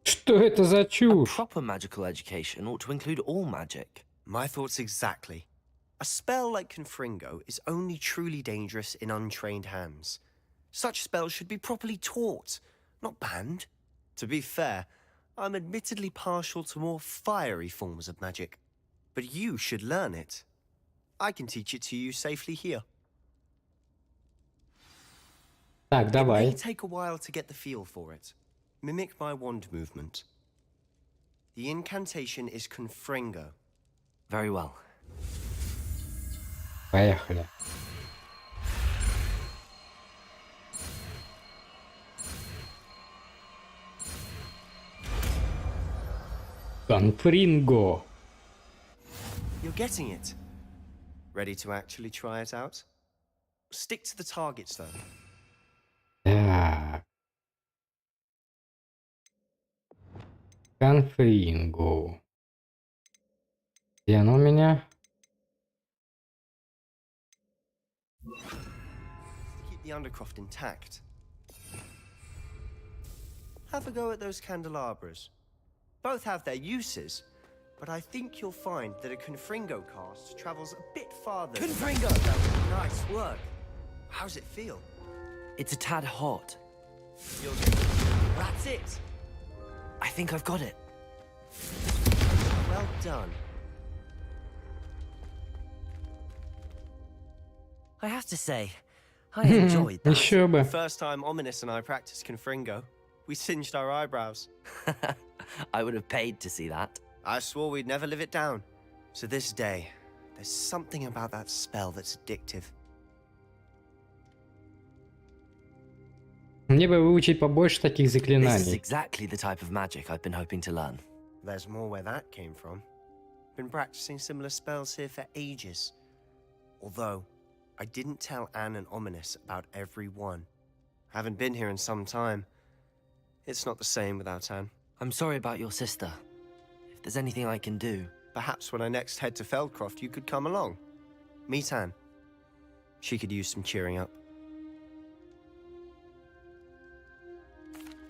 Что это за A чушь? proper magical education ought to include all magic. My thoughts exactly. A spell like Confringo is only truly dangerous in untrained hands. Such spells should be properly taught, not banned. To be fair, I'm admittedly partial to more fiery forms of magic. But you should learn it. I can teach it to you safely here. Так, It may давай. take a while to get the feel for it. Mimic my wand movement. The incantation is Confringo. Very well. Поехали. Конфринго. You're getting it. Ready to actually try it out? Stick to the targets, though. Так. Конфринго. Где оно у меня? Keep the undercroft intact. Have a go at those candelabras. Both have their uses, but I think you'll find that a Confringo cast travels a bit farther. Confringo! Nice work. How's it feel? It's a tad hot. That's it. I think I've got it. Well done. I have to say, I enjoyed that. Еще бы. First time Ominous and I practiced Confringo, we singed our eyebrows. I would have paid to see that. I swore we'd never live it down. To this day, there's something about that spell that's addictive. Мне бы выучить побольше таких This is заклинаний. exactly the type of magic I've been hoping to learn. There's more where that came from. Been practicing similar spells here for ages. Although, I didn't tell Anne and Ominous about every one. Haven't been here in some time. It's not the same without Anne. I'm sorry about your sister. If there's anything I can do... Perhaps when I next head to Feldcroft, you could come along. Meet Anne. She could use some cheering up.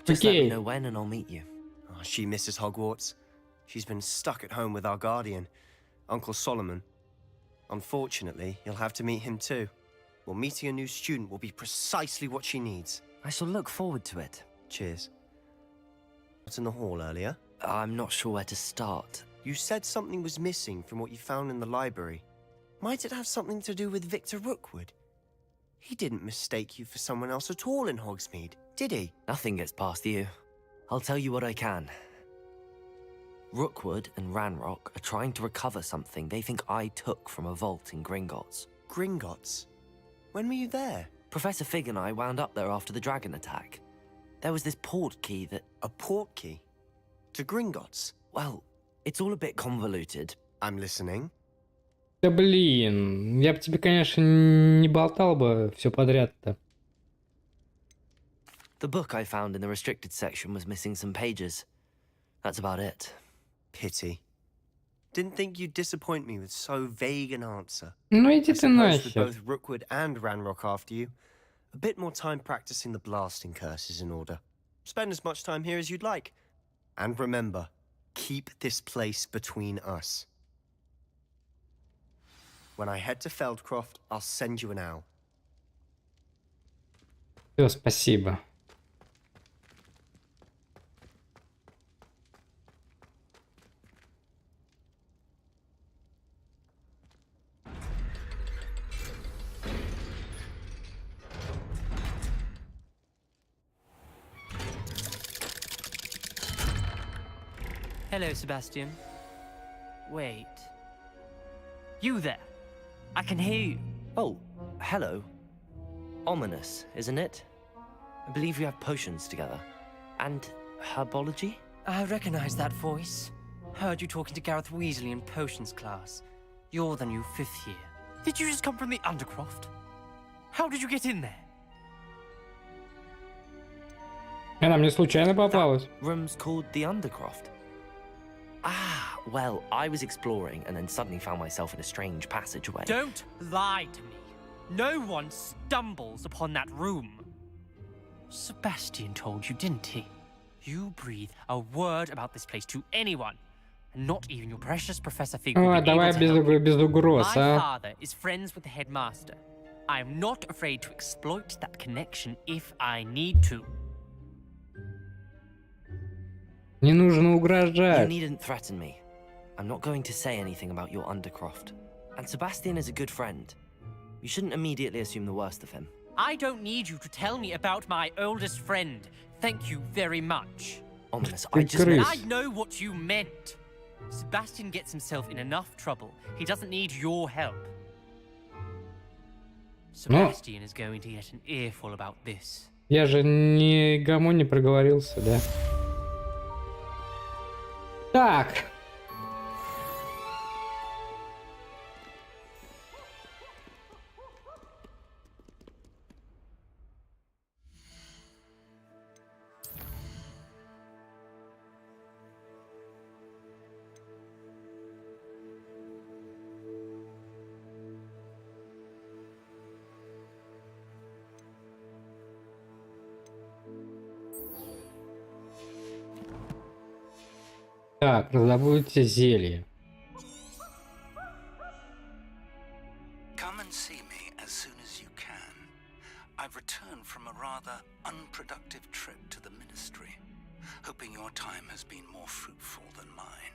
Just let me Окей. know when and I'll meet you. Oh, she misses Hogwarts. She's been stuck at home with our guardian, Uncle Solomon. Unfortunately, you'll have to meet him too. Well, meeting a new student will be precisely what she needs. I shall look forward to it. Cheers. What's in the hall earlier? I'm not sure where to start. You said something was missing from what you found in the library. Might it have something to do with Victor Rookwood? He didn't mistake you for someone else at all in Hogsmeade, did he? Nothing gets past you. I'll tell you what I can. Rookwood and Ranrock are trying to recover something they think I took from a vault in Gringotts. Gringotts? When were you there? Professor Fig and I wound up there after the dragon attack. There was this port key that... A port key? To Gringotts? Well, it's all a bit convoluted. I'm listening. Да блин, я бы тебе, конечно, не болтал бы все подряд-то. The book I found in the restricted section was missing some pages. That's about it. Pity. Didn't think you'd disappoint me with so vague an answer. Ну I иди ты suppose with нахер. both Rookwood and Ranrock after you, a bit more time practicing the blasting curse is in order. Spend as much time here as you'd like. And remember, keep this place between us. When I head to Feldcroft, I'll send you an owl. Все, спасибо. Hello, Sebastian. Wait. You there? I can hear you. Oh, hello. Ominous, isn't it? I believe we have potions together. And herbology? I recognize that voice. Heard you talking to Gareth Weasley in potions class. You're the new 5th year. Did you just come from the Undercroft? How did you get in there? Она мне случайно попалась. Room's called the Undercroft. Ah, Well, I was exploring and then suddenly found myself in a strange passageway. Don't lie to me. No one stumbles upon that room. Sebastian told you, didn't he? You breathe a word about this place to anyone, and not even your precious Professor Fig will be Давай able to help you. без угроз, My а. father is friends with the headmaster. I am not afraid to exploit that connection if I need to. Не нужно You угрожать. needn't threaten me. I'm not going to say anything about your Undercroft. And Sebastian is a good friend. You shouldn't immediately assume the worst of him. I don't need you to tell me about my oldest friend. Thank you very much. Ominous, Ты I just крыс. meant... I know what you meant. Sebastian gets himself in enough trouble. He doesn't need your help. Sebastian is going to get an earful about this. Я же никому не проговорился, да? Так. Так, раздобудьте зелье. Come and see me as soon as you can. I've returned from a rather unproductive trip to the Ministry, hoping your time has been more fruitful than mine.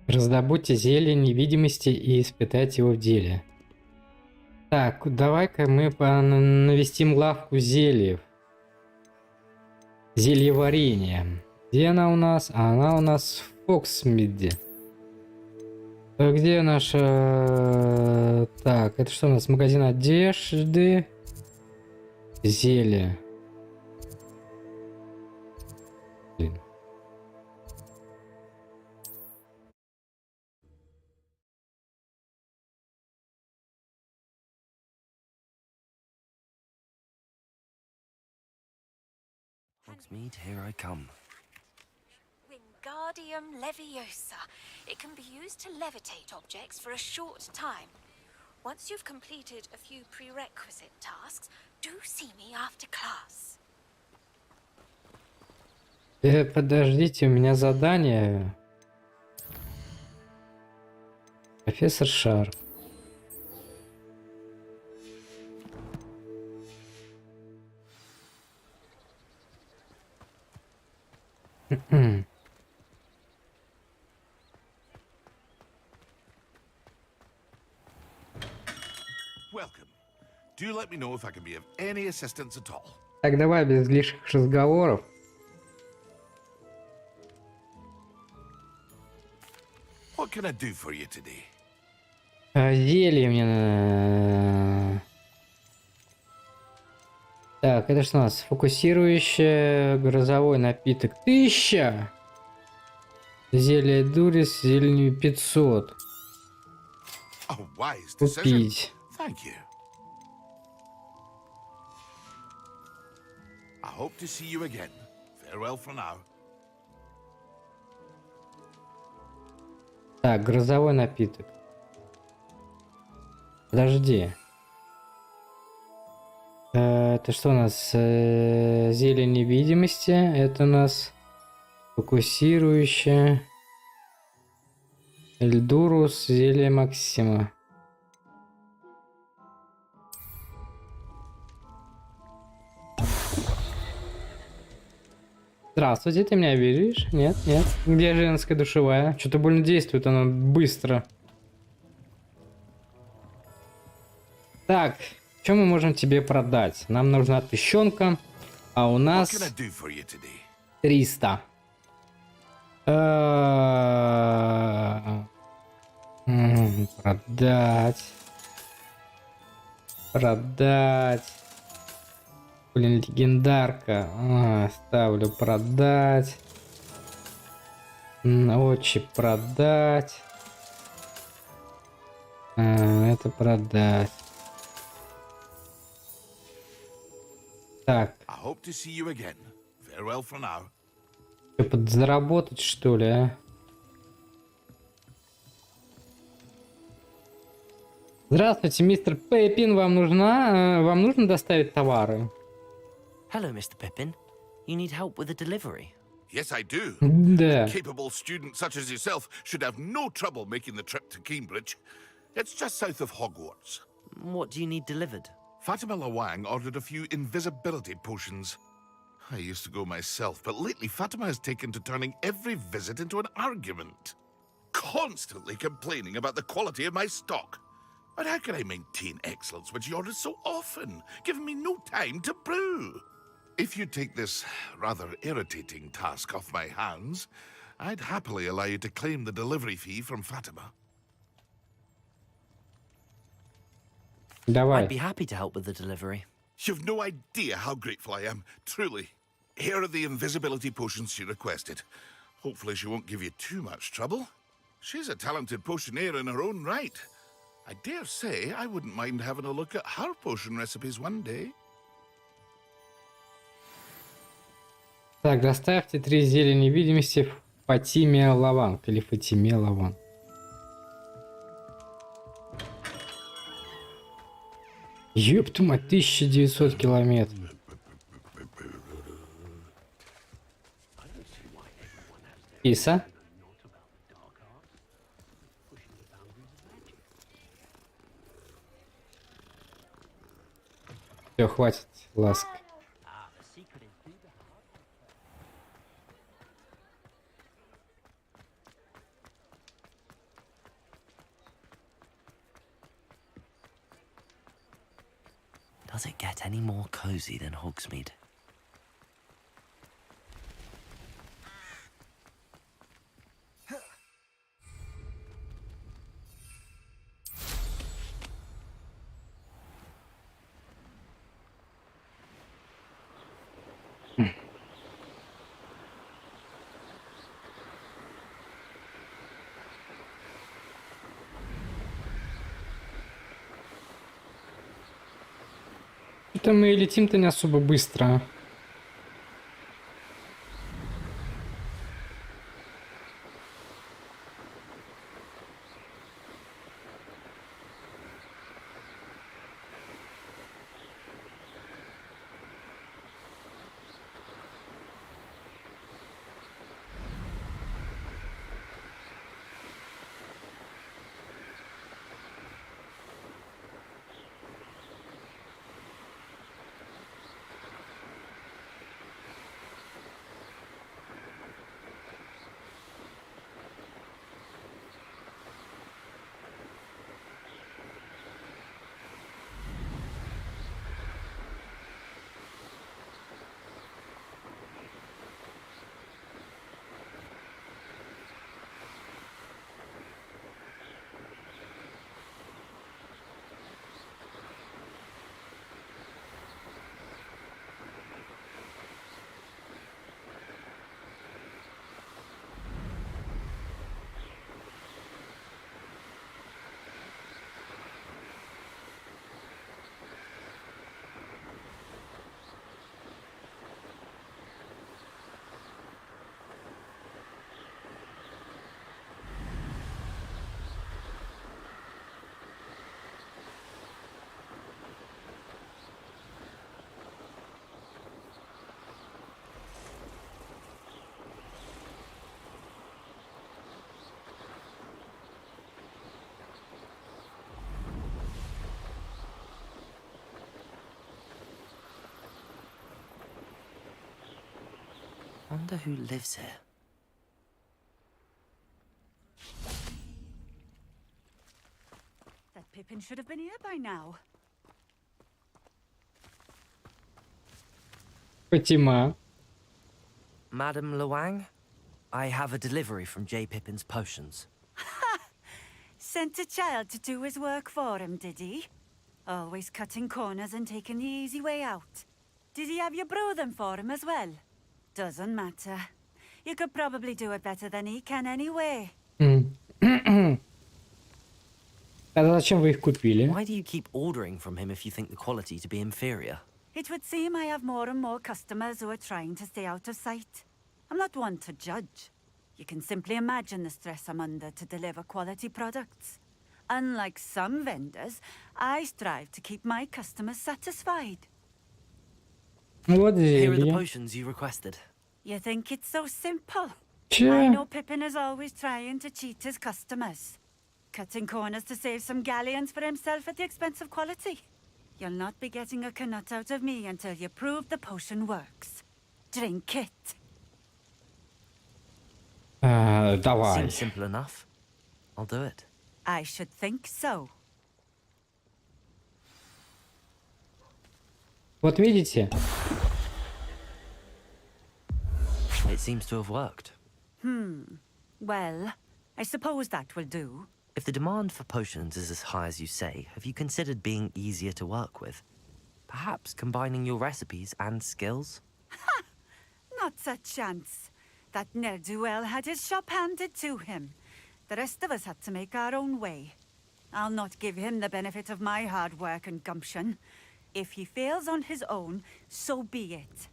Раздобудьте зелье невидимости и испытайте его в деле. Так, давай-ка мы навестим лавку зельев. Зельеварение. Где она у нас? Она у нас в Фоксмиде. Где наша... Так, это что у нас? Магазин одежды. Зелье. Блин. Hogsmeade, here I come. Wingardium Leviosa. It can be used to levitate objects for a short time. Once you've completed a few prerequisite tasks, do see me after class. Подождите, у меня задание. Профессор Шар. Welcome. Do let me know if I can be of any assistance at all. Так, давай без лишних разговоров. What can I do for you today? Зелье мне надо. Так, это что у нас? Фокусирующее грозовой напиток. 1000! Зелье Дурис, зелень 500. A wise decision. Купить. Thank you. I hope to see you again. Farewell for now. Так, грозовой напиток. Подожди. Это что у нас? Зелье невидимости. Это у нас фокусирующее. Эльдурус, зелье Максима. Здравствуйте, ты меня видишь? Нет, нет. Где женская душевая? Что-то больно действует она быстро. Так, что мы можем тебе продать? Нам нужна тыщенка, а у нас 300. Продать. Продать. Блин, легендарка. Ставлю продать. Очень продать. Это продать. Так. Farewell for now. Подзаработать, что ли, а? Здравствуйте, мистер Пеппин, вам нужно доставить товары? Hello, Mr. Pippin. You need help with a delivery? Yes, I do. Да. A capable student such as yourself should have no trouble making the trip to Cambridge. It's just south of Hogwarts. What do you need delivered? Fatima Lawang ordered a few invisibility potions. I used to go myself, but lately Fatima has taken to turning every visit into an argument. Constantly complaining about the quality of my stock. But how can I maintain excellence when she orders so often, giving me no time to brew? If you take this rather irritating task off my hands, I'd happily allow you to claim the delivery fee from Fatima. Давай. I'd be happy to help with the delivery. You've no idea how grateful I am, truly. Here are the invisibility potions she requested. Hopefully she won't give you too much trouble. She's a talented potioneer in her own right. I dare say I wouldn't mind having a look at her potion recipes one day. Так, доставьте 3 зелья невидимости Фатиме Лаванг или Фатиме Лаванг. Ёпту мать, 1900 километров. Киса? Все, хватит ласк. Does it get any more cozy than Hogsmeade? Что-то мы летим-то не особо быстро. I wonder who lives here. That Pippin should have been here by now. Фатима. Madam Lawang, I have a delivery from J. Pippin's potions. Sent a child to do his work for him, did he? Always cutting corners and taking the easy way out. Did he have you brew them for him as well? Doesn't matter. You could probably do it better than he can anyway. А зачем вы их купили? Why do you keep ordering from him if you think the quality to be inferior? It would seem I have more and more customers who are trying to stay out of sight. I'm not one to judge. You can simply imagine the stress I'm under to deliver quality products. Unlike some vendors, I strive to keep my customers satisfied. Вот Here are the зелье. potions you requested. You think it's so simple? I Че? know Pippin is always trying to cheat his customers. Cutting corners to save some galleons for himself at the expense of quality. You'll not be getting a canut out of me until you prove the potion works. Drink it. Давай. Seems simple enough. I'll do it. I should think so. Вот видите? It seems to have worked. Well, I suppose that will do. If the demand for potions is as high as you say, have you considered being easier to work with? Perhaps combining your recipes and skills? Not a chance. That ne'er-do-well had his shop handed to him. The rest of us had to make our own way. I'll not give him the benefit of my hard work and gumption. If he fails on his own, so be it.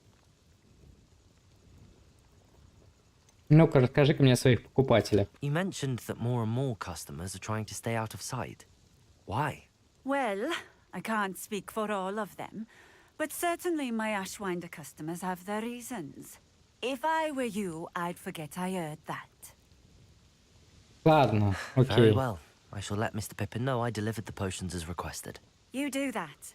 Ну-ка, расскажи-ка мне о своих покупателях. You mentioned that more and more customers are trying to stay out of sight. Why? Well, I can't speak for all of them, but certainly my Ashwinder customers have their reasons. If I were you, I'd forget I heard that. Ладно, Very окей. well. I shall let Mr. Pippin know I delivered the potions as requested. You do that.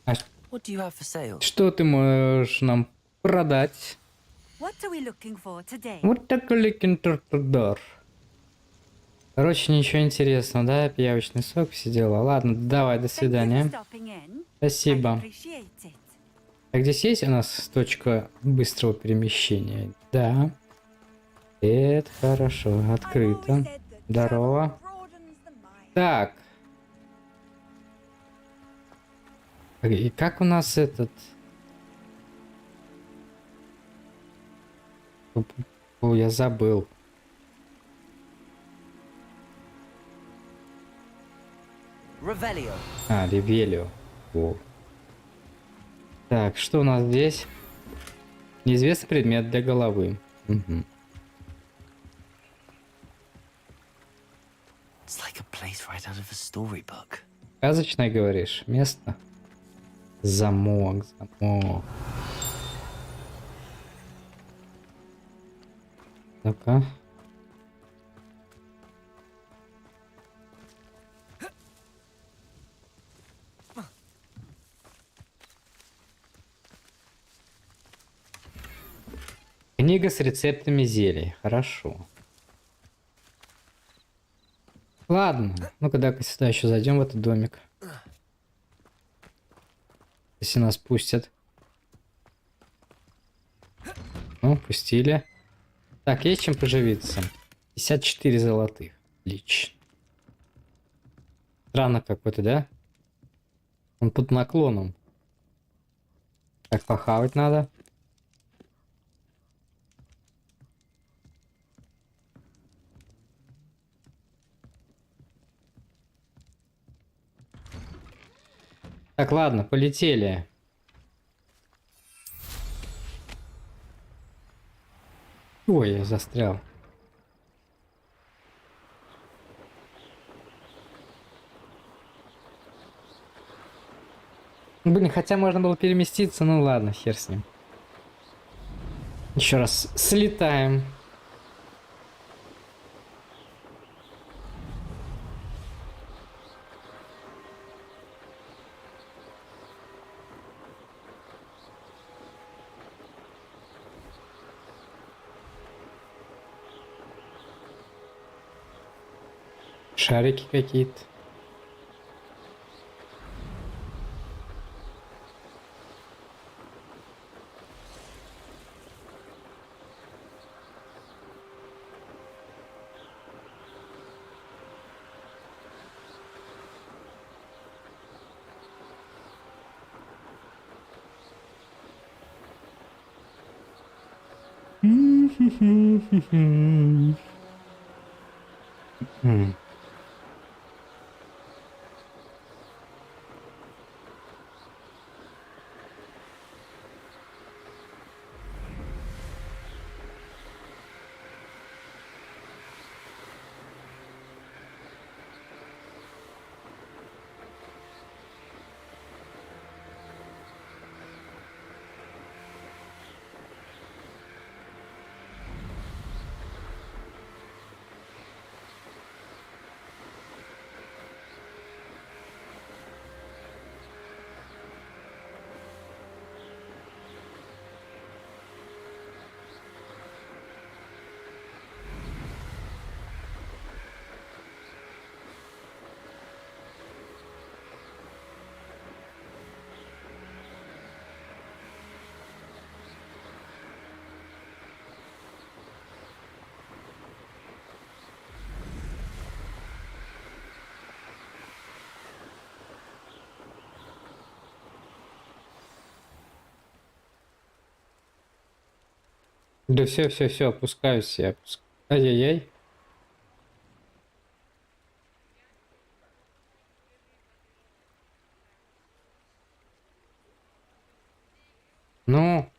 А What do you have for sale? что ты можешь нам продать? What are we looking for today? Вот такой ликинтурдор. Короче, ничего интересного, да? Пиявочный сок, все дела. Ладно, давай, до свидания. Спасибо. Так, здесь есть у нас точка быстрого перемещения? Да. Это хорошо, открыто. Здорово. Так. И как у нас этот... О, я забыл. Revelio. Ревелио. О. Так, что у нас здесь? Неизвестный предмет для головы. Угу. It's like a place right out of a storybook. Сказочное, говоришь? Место? Замок, замок. Ну-ка. Книга с рецептами зелий. Хорошо. Ладно. Ну-ка, дай-ка сюда еще зайдем в этот домик. Если нас пустят. Ну, пустили. Так, есть чем поживиться. 54 золотых. Отлично. Странно какой-то, да? Он под наклоном. Так, похавать надо. Так, ладно, полетели. Ой, я застрял. Блин, хотя можно было переместиться, ну ладно, хер с ним. Еще раз слетаем. Шарики какие-то. Да все, опускаюсь я. Ай-яй-яй. Ну,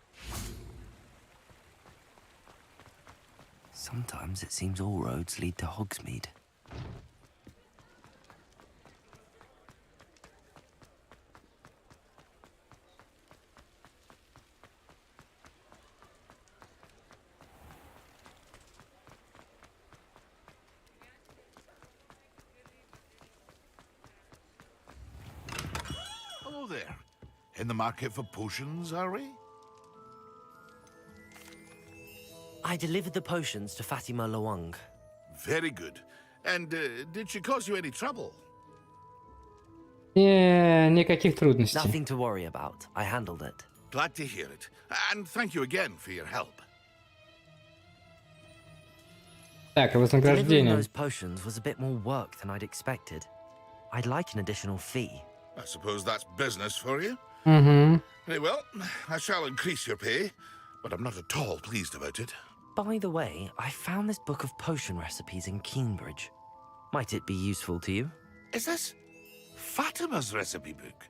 Sometimes it seems all roads lead to Hogsmeade. Hello there. In the market for potions, are we? I delivered the potions to Fatima Lawang. Very good. And did she cause you any trouble? никаких трудностей. Nothing to worry about. I handled it. Glad to hear it. And thank you again for your help. Так, Delivering вознаграждение. those potions was a bit more work than I'd expected. I'd like an additional fee. I suppose that's business for you. Угу. Very well, I shall increase your pay, but I'm not at all pleased about it. By the way, I found this book of potion recipes in Keenbridge. Might it be useful to you? Is this Fatima's recipe book?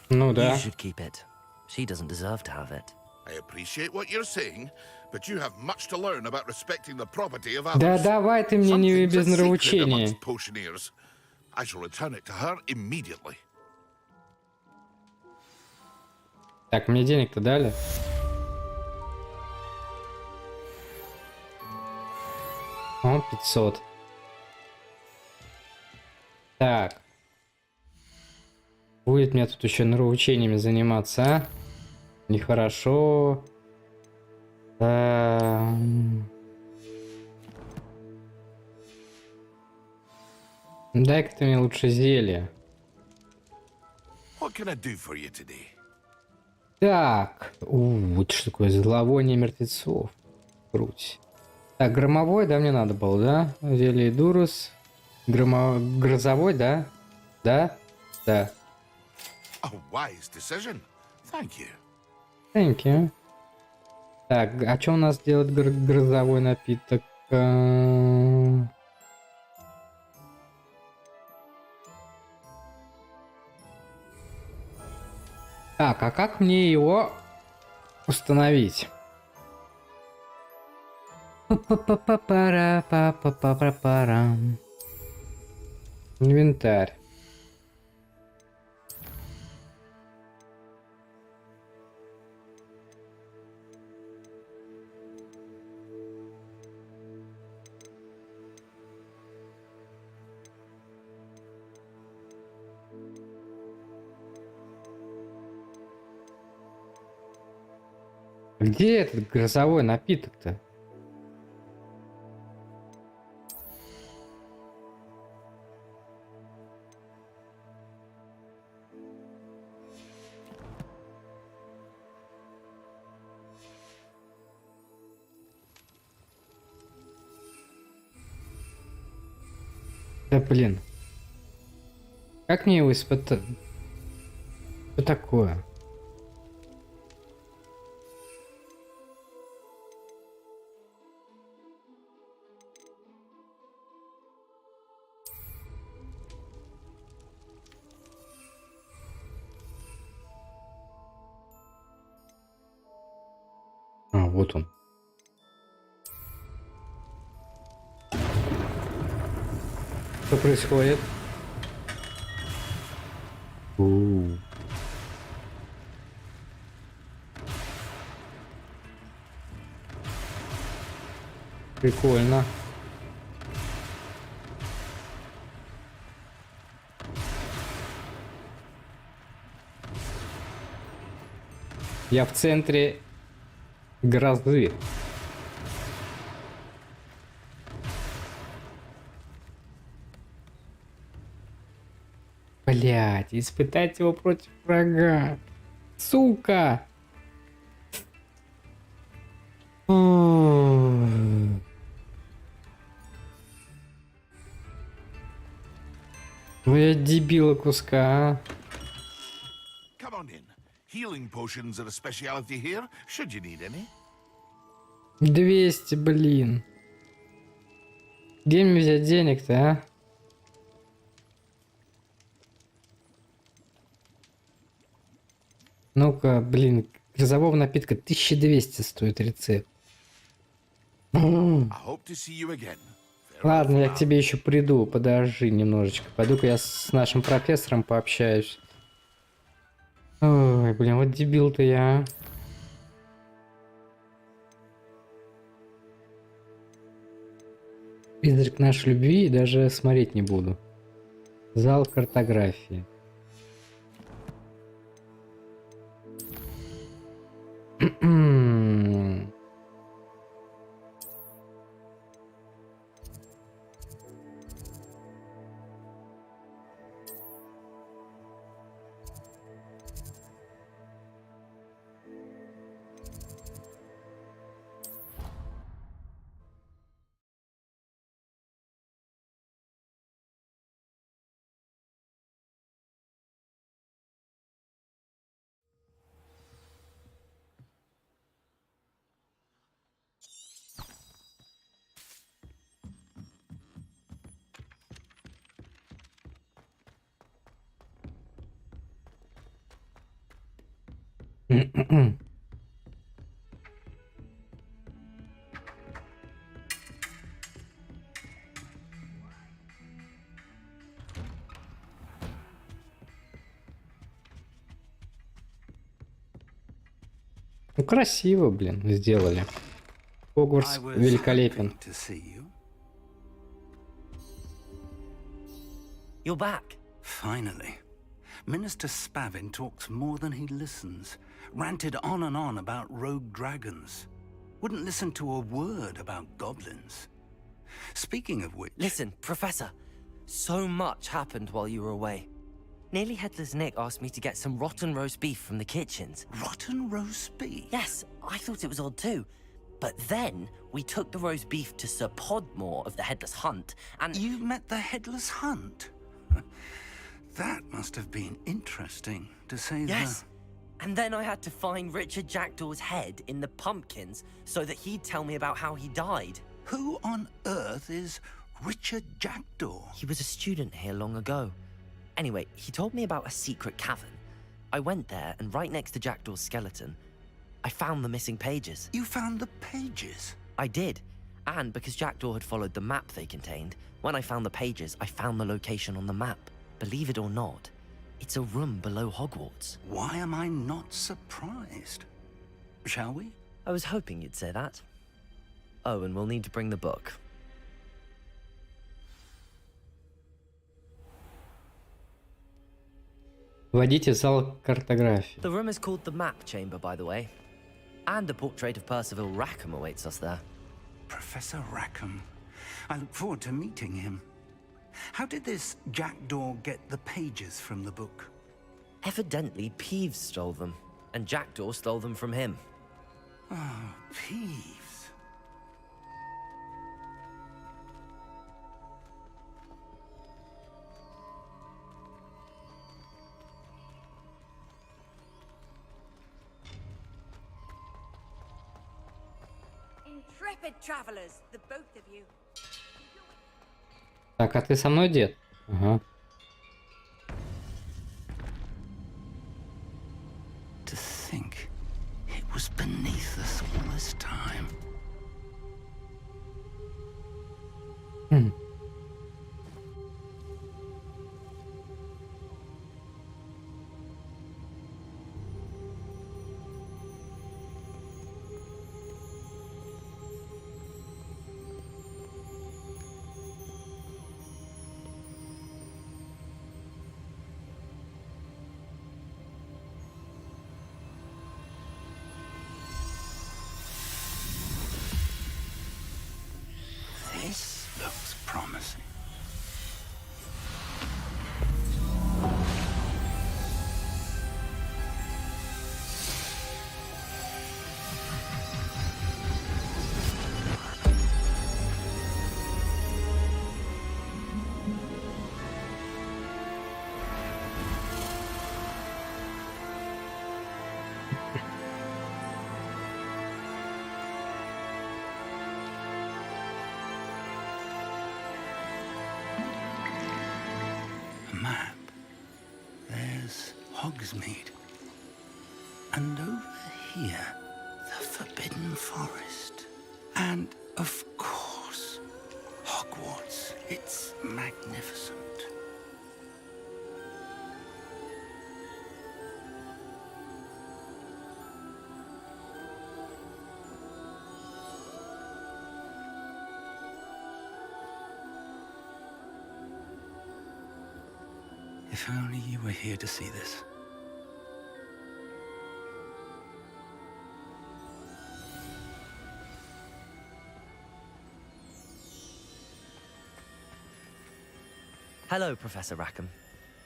Ну You да. should keep it. She doesn't deserve to have it. I appreciate what you're saying, but you have much to learn about respecting the property of Да others. давай ты мне не Something's без a secret нравоучений. amongst potioneers. I shall return it to her immediately. Так, мне денег-то дали? О, 500. Так. Будет мне тут еще нравоучениями заниматься, а? Нехорошо. Дай-ка ты мне лучше зелье. What can I do for you today? Так. Это что такое? Зловоние мертвецов. Круть. Так, громовой, да, мне надо было, да? Зелье Дурус. Грозовой, да? Да? Да. A wise decision. Thank you. Thank you. Так, а что у нас делает грозовой напиток? Так, а как мне его установить? Инвентарь. Где этот грозовой напиток-то? Да блин. Как мне его испытать? Что такое? А, вот он. Что происходит? Прикольно. Я в центре грозы. Блять, испытать его против врага. Сука! Ну я дебила куска, а. Healing potions are a speciality here, should you need any. 200, блин. Где мне взять денег-то, а? Ну-ка, блин, грозового напитка 1200 стоит рецепт. I hope to see you again. Ладно, я к тебе еще приду, подожди немножечко. Пойду-ка я с нашим профессором пообщаюсь. Ой, блин, вот дебил-то я, а. Призрак нашей любви даже смотреть не буду. Зал картографии. Ну, красиво, блин, сделали. Хогвартс великолепен. You're back. Finally. Minister Spavin talks more than he listens. Ranted on and on about rogue dragons. Wouldn't listen to a word about goblins. Speaking of which... Listen, Professor. So much happened while you were away. Nearly Headless Nick asked me to get some rotten roast beef from the kitchens. Rotten roast beef? Yes, I thought it was odd too. But then, we took the roast beef to Sir Podmore of the Headless Hunt, and... You met the Headless Hunt? That must have been interesting, to say the... Yes. And then I had to find Richard Jackdaw's head in the pumpkins so that he'd tell me about how he died. Who on earth is Richard Jackdaw? He was a student here long ago. Anyway, he told me about a secret cavern. I went there, and right next to Jackdaw's skeleton, I found the missing pages. You found the pages? I did. And because Jackdaw had followed the map they contained, when I found the pages, I found the location on the map. Believe it or not, it's a room below Hogwarts. Why am I not surprised? Shall we? I was hoping you'd say that. Oh, and we'll need to bring the book. Вводите в зал картографии. The room is called the Map Chamber, by the way. And a portrait of Percival Rackham awaits us there. Professor Rackham. I look forward to meeting him. How did this Jackdaw get the pages from the book? Evidently, Peeves stole them, and Jackdaw stole them from him. Oh, Peeves. Intrepid travelers, the both of you. Так, а ты со мной, дед? Ага. To think it was beneath us all this time. Hogsmeade. And over here, the Forbidden Forest. And, of course, Hogwarts. It's magnificent. If only you were here to see this. Hello, Professor Rackham.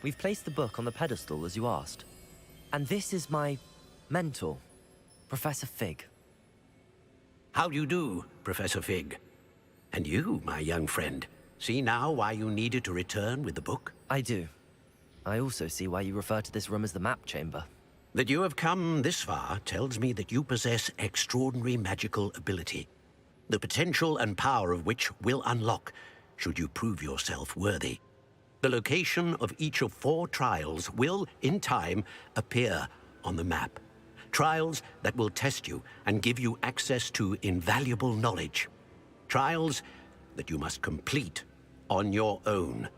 We've placed the book on the pedestal as you asked. And this is my mentor, Professor Fig. How do you do, Professor Fig? And you, my young friend, see now why you needed to return with the book? I do. I also see why you refer to this room as the map chamber. That you have come this far tells me that you possess extraordinary magical ability, the potential and power of which will unlock should you prove yourself worthy. The location of each of 4 trials will, in time, appear on the map. Trials that will test you and give you access to invaluable knowledge. Trials that you must complete on your own.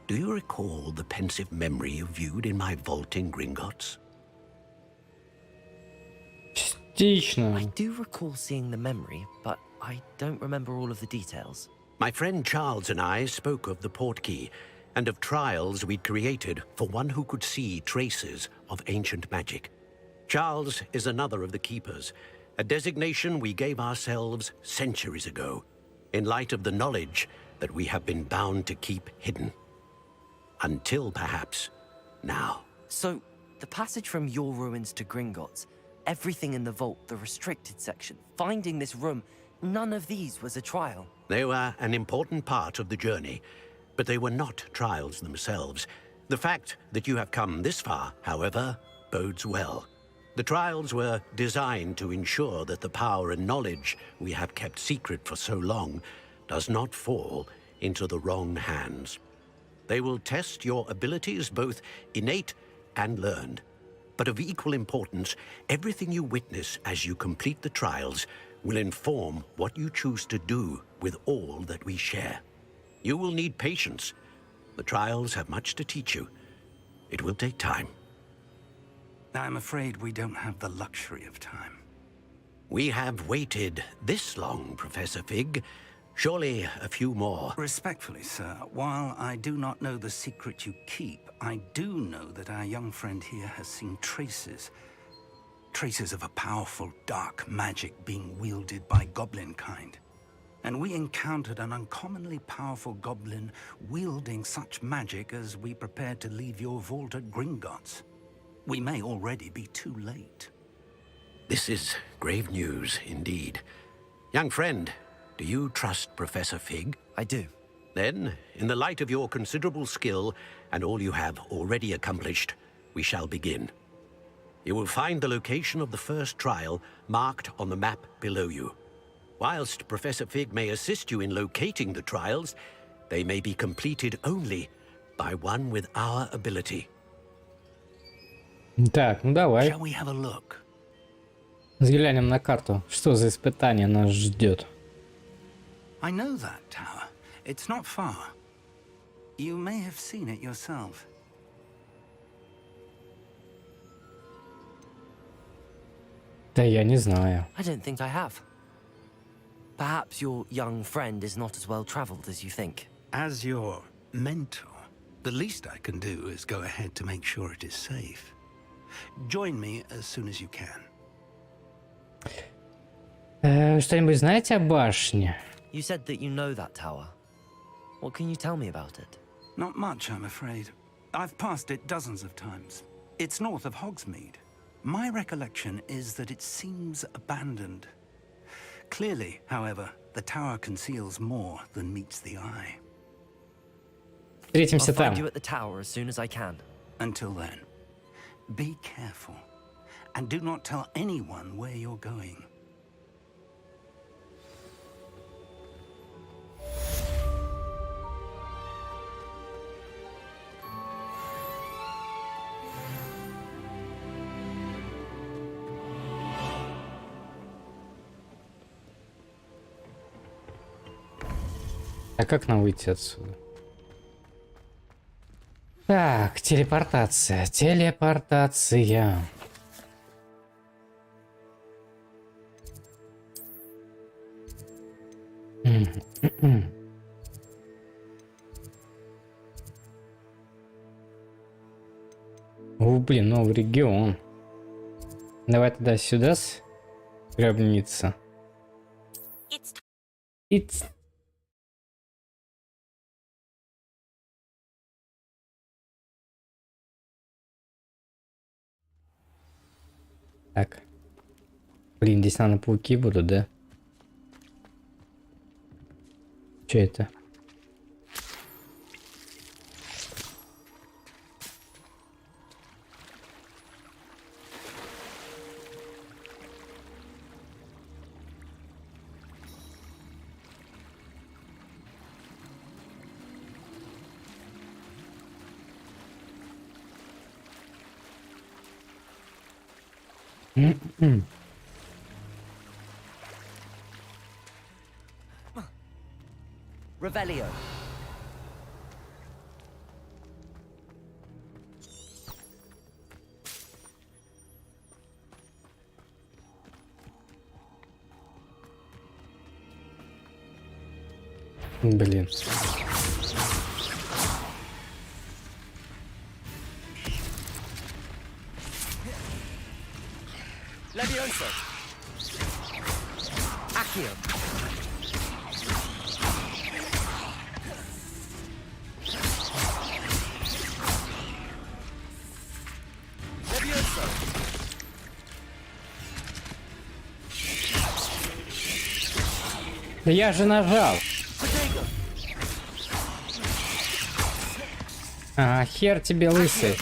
Do you recall the pensive memory you viewed in my vault in Gringotts? I do recall seeing the memory, but I don't remember all of the details. My friend Charles and I spoke of the portkey and of trials we'd created for one who could see traces of ancient magic. Charles is another of the keepers, a designation we gave ourselves centuries ago, in light of the knowledge that we have been bound to keep hidden. Until perhaps now. So, the passage from your ruins to Gringotts, everything in the vault, the restricted section, finding this room, none of these was a trial. They were an important part of the journey, but they were not trials themselves. The fact that you have come this far, however, bodes well. The trials were designed to ensure that the power and knowledge we have kept secret for so long does not fall into the wrong hands. They will test your abilities, both innate and learned. But of equal importance, everything you witness as you complete the trials will inform what you choose to do with all that we share. You will need patience. The trials have much to teach you. It will take time. I'm afraid we don't have the luxury of time. We have waited this long, Professor Fig. Surely a few more. Respectfully, sir, while I do not know the secret you keep, I do know that our young friend here has seen traces. Traces of a powerful dark magic being wielded by goblin kind. And we encountered an uncommonly powerful goblin wielding such magic as we prepared to leave your vault at Gringotts. We may already be too late. This is grave news indeed. Young friend, do you trust Professor Fig? I do. Then, in the light of your considerable skill and all you have already accomplished, we shall begin. You will find the location of the first trial marked on the map below you. Whilst Professor Fig may assist you in locating the trials, they may be completed only by one with our ability. Так, ну давай. Shall we have a look? Взглянем на карту. Что за испытание нас ждет? I know that tower. It's not far. You may have seen it yourself. Да я не знаю. I don't think I have. Perhaps your young friend is not as well traveled as you think. As your mentor, the least I can do is go ahead to make sure it is safe. Join me as soon as you can. Что-нибудь знаете о башне? You said that you know that tower. What can you tell me about it? Not much, I'm afraid. I've passed it dozens of times. It's north of Hogsmeade. My recollection is that it seems abandoned. Clearly, however, the tower conceals more than meets the eye. Встретимся I'll find там. you at the tower as soon as I can. Until then, be careful, and do not tell anyone where you're going. А как нам выйти отсюда? Так, телепортация. Телепортация. О, блин, новый регион. Давай тогда сюда гробница. It's... Так. Блин, здесь, наверное, пауки будут, да? Че это? Revelio. Блин. Levioso. Accio. Levioso. Да я же нажал. А, хер тебе лысый.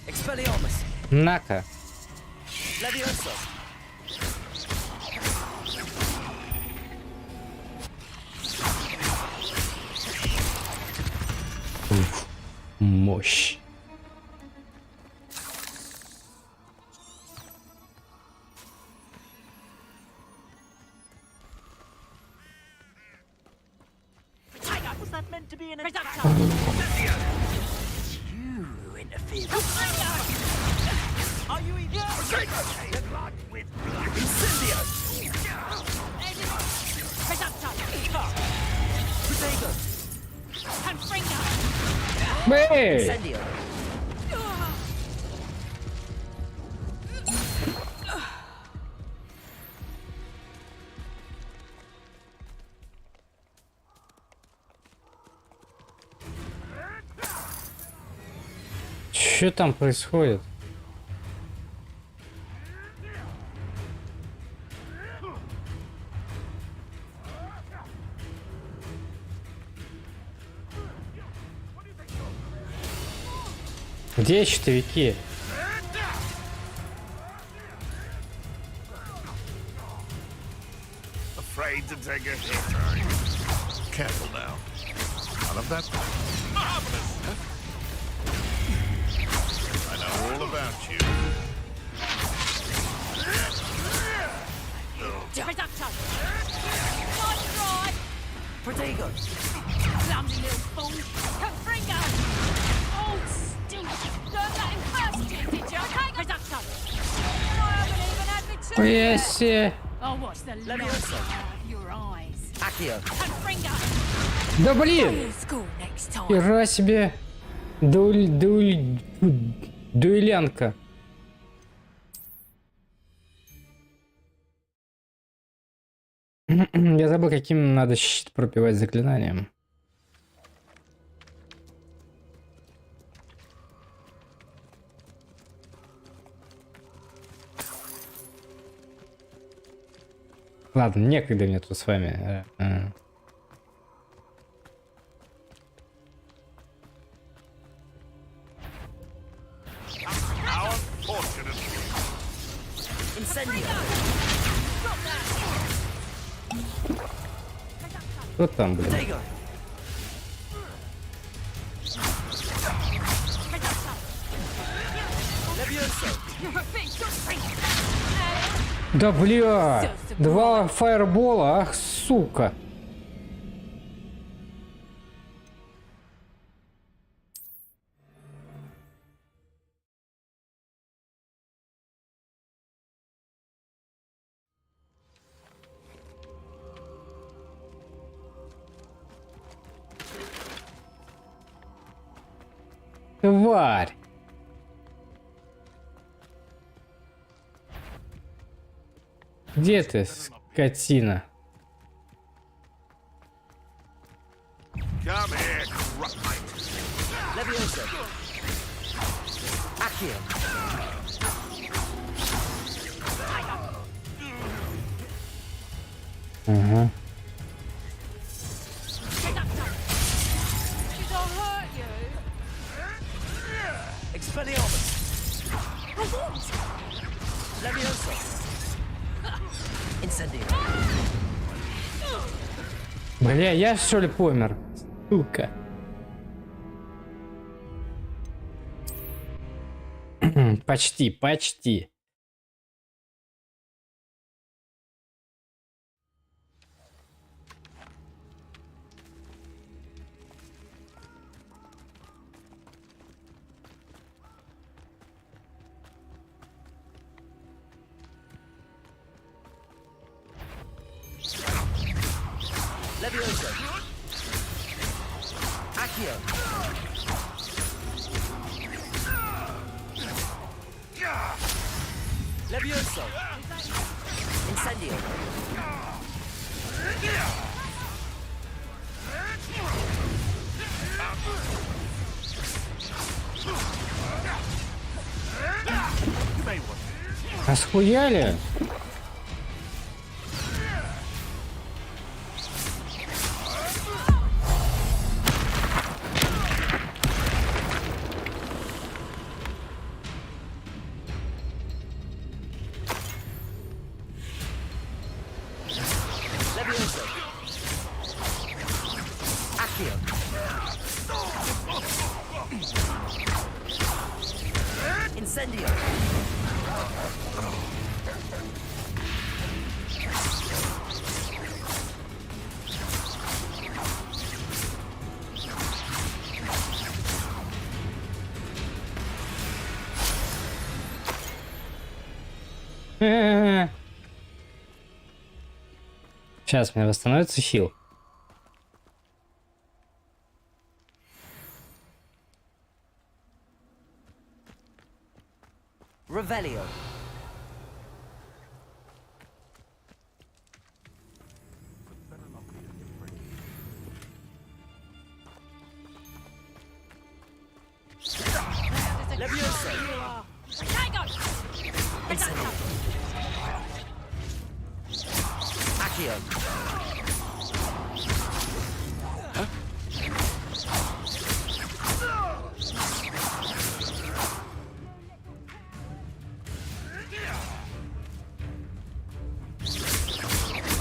Expelliarmus. На-ка. Levioso. Мощь. Was that meant to be an attack? You interfered. Are you even? Incendio. Protego. Эй! Incendio. Что там происходит? Где щитовики? Afraid to take a hit, are you? Careful now. None of that. Marvelous! I know all about you. Protego. Clumsy little fool. Confringo! Oh, stupid. Learned that in first year, did you? Reducto. I haven't even had the two yet. Oh, what's the light Levioso. of your eyes? Accio. Confringo. Да блин! School next time. Хера себе! Дуэлянка. Я забыл, каким надо щит пропивать заклинанием. Ладно, некогда мне тут с вами. Кто там, блин? Protego. Levioso. Да бля! Два фаербола, ах, сука! Тварь! Где ты, скотина? Come here, crap. Leviosa. Accio. Ага. Did I hurt you? Expelliarmus. Leviosa. Incendio. Бля, я что ли помер? Сука. Почти, почти. Leviosa. Accio. Levioso. Incendio. А схуяли? Levioso. Accio. Incendio. Сейчас мне восстановится хил. Revelio. Levioso. Incendio. Accio.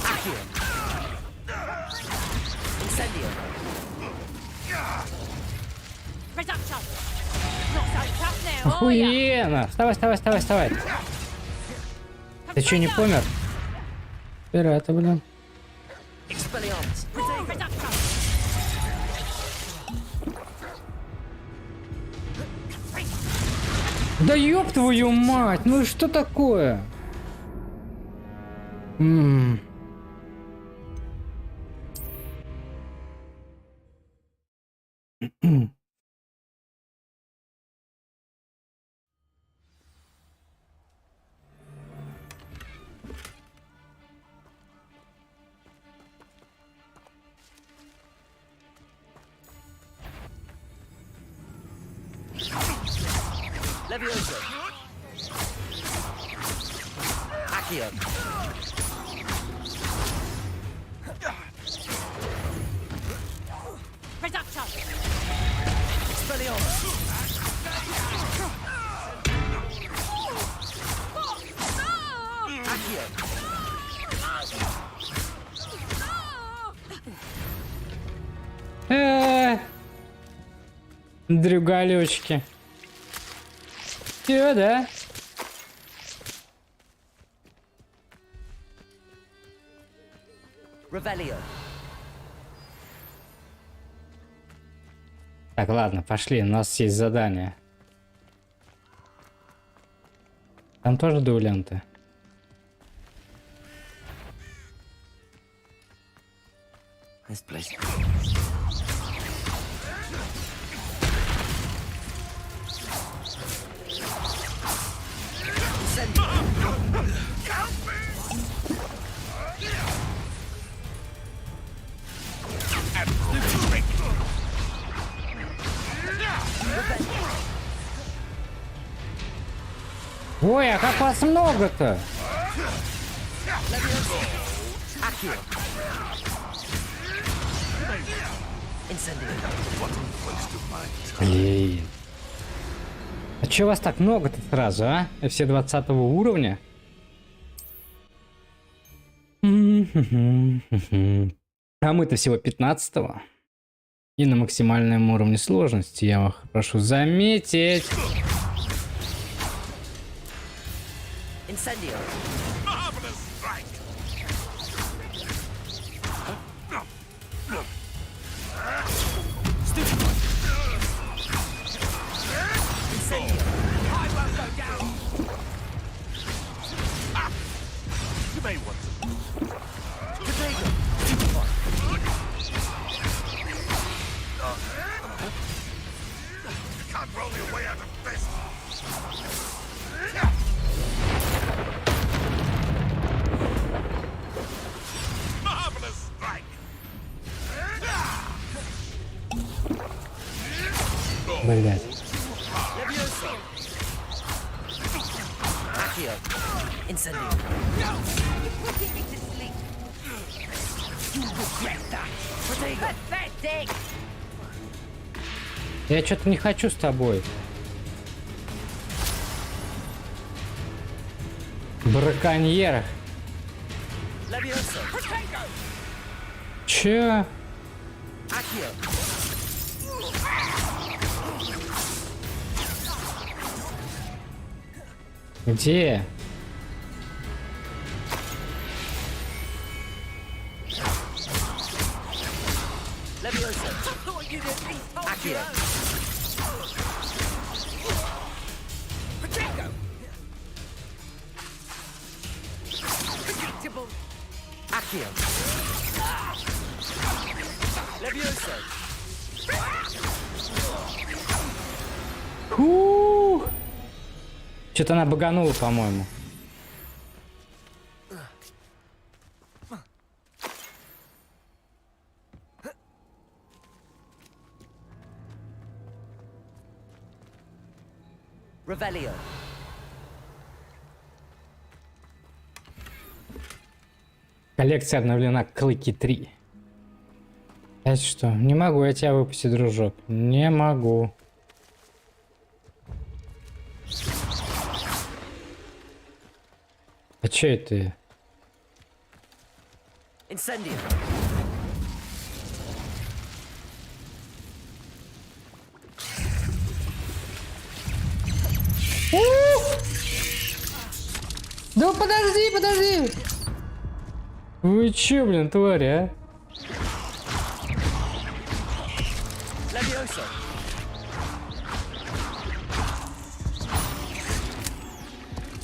Accio. Incendio. Reduction. Not so tough now, are ya? Охуенно! Вставай, вставай, вставай, вставай. Ты что, не помер? Пираты, блин. Expelliarmus. Reduction. Да ёб твою мать, ну и что такое? Levioso. Accio. Reduction. Expelliarmus. Accio. Дрюгалечки. Все, да? Revelio. Так, ладно, пошли, у нас есть задание. Там тоже дуэлянты. This place. Ой, а как вас много-то? Блин. А чё вас так много-то сразу, а? Все 20 уровня? А мы-то всего 15-го. И на максимальном уровне сложности, я вас прошу заметить. Incendio. Marvelous strike! Incendio. I won't go down. You may want to. Potato. Superpod. Can't roll your way out of this. Marvelous strike! Блять. Levioso. Accio. Incendio. Putting me to sleep. You regret that. Potato. Pathetic. Я что-то не хочу с тобой. Браконьер. Levioso. Чё? Accio. Где? Levioso. Accio. Potato. Predictable. Accio. Levioso. Что-то она баганула, по-моему. Revelio. Коллекция обновлена Клыки 3. Это что? Не могу я тебя выпустить, дружок. Не могу. А чё это? Incendio. Да подожди! Вы чё, блин, твари, а? Levioso.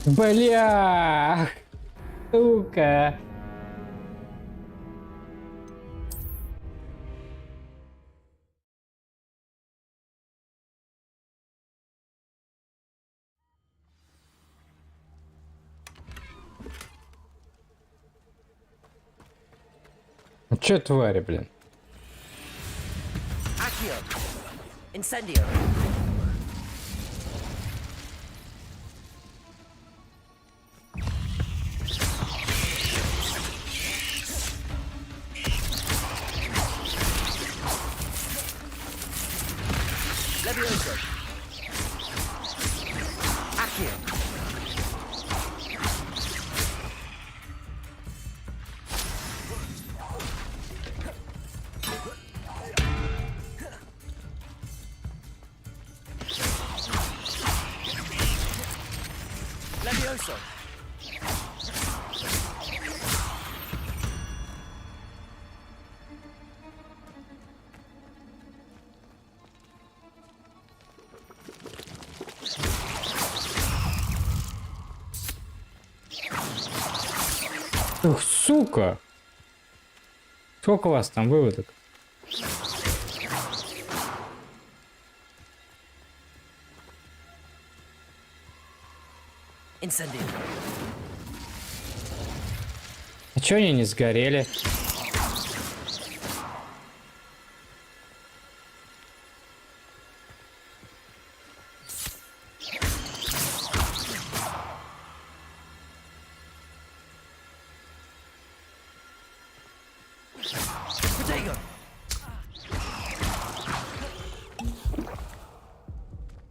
Бля! Сука! Ну чё, твари, блин? Accio. Incendio. Levioso. Accio. Levioso. Ух, сука! Сколько у вас там выводок? Incendio. А чё они не сгорели? Protego.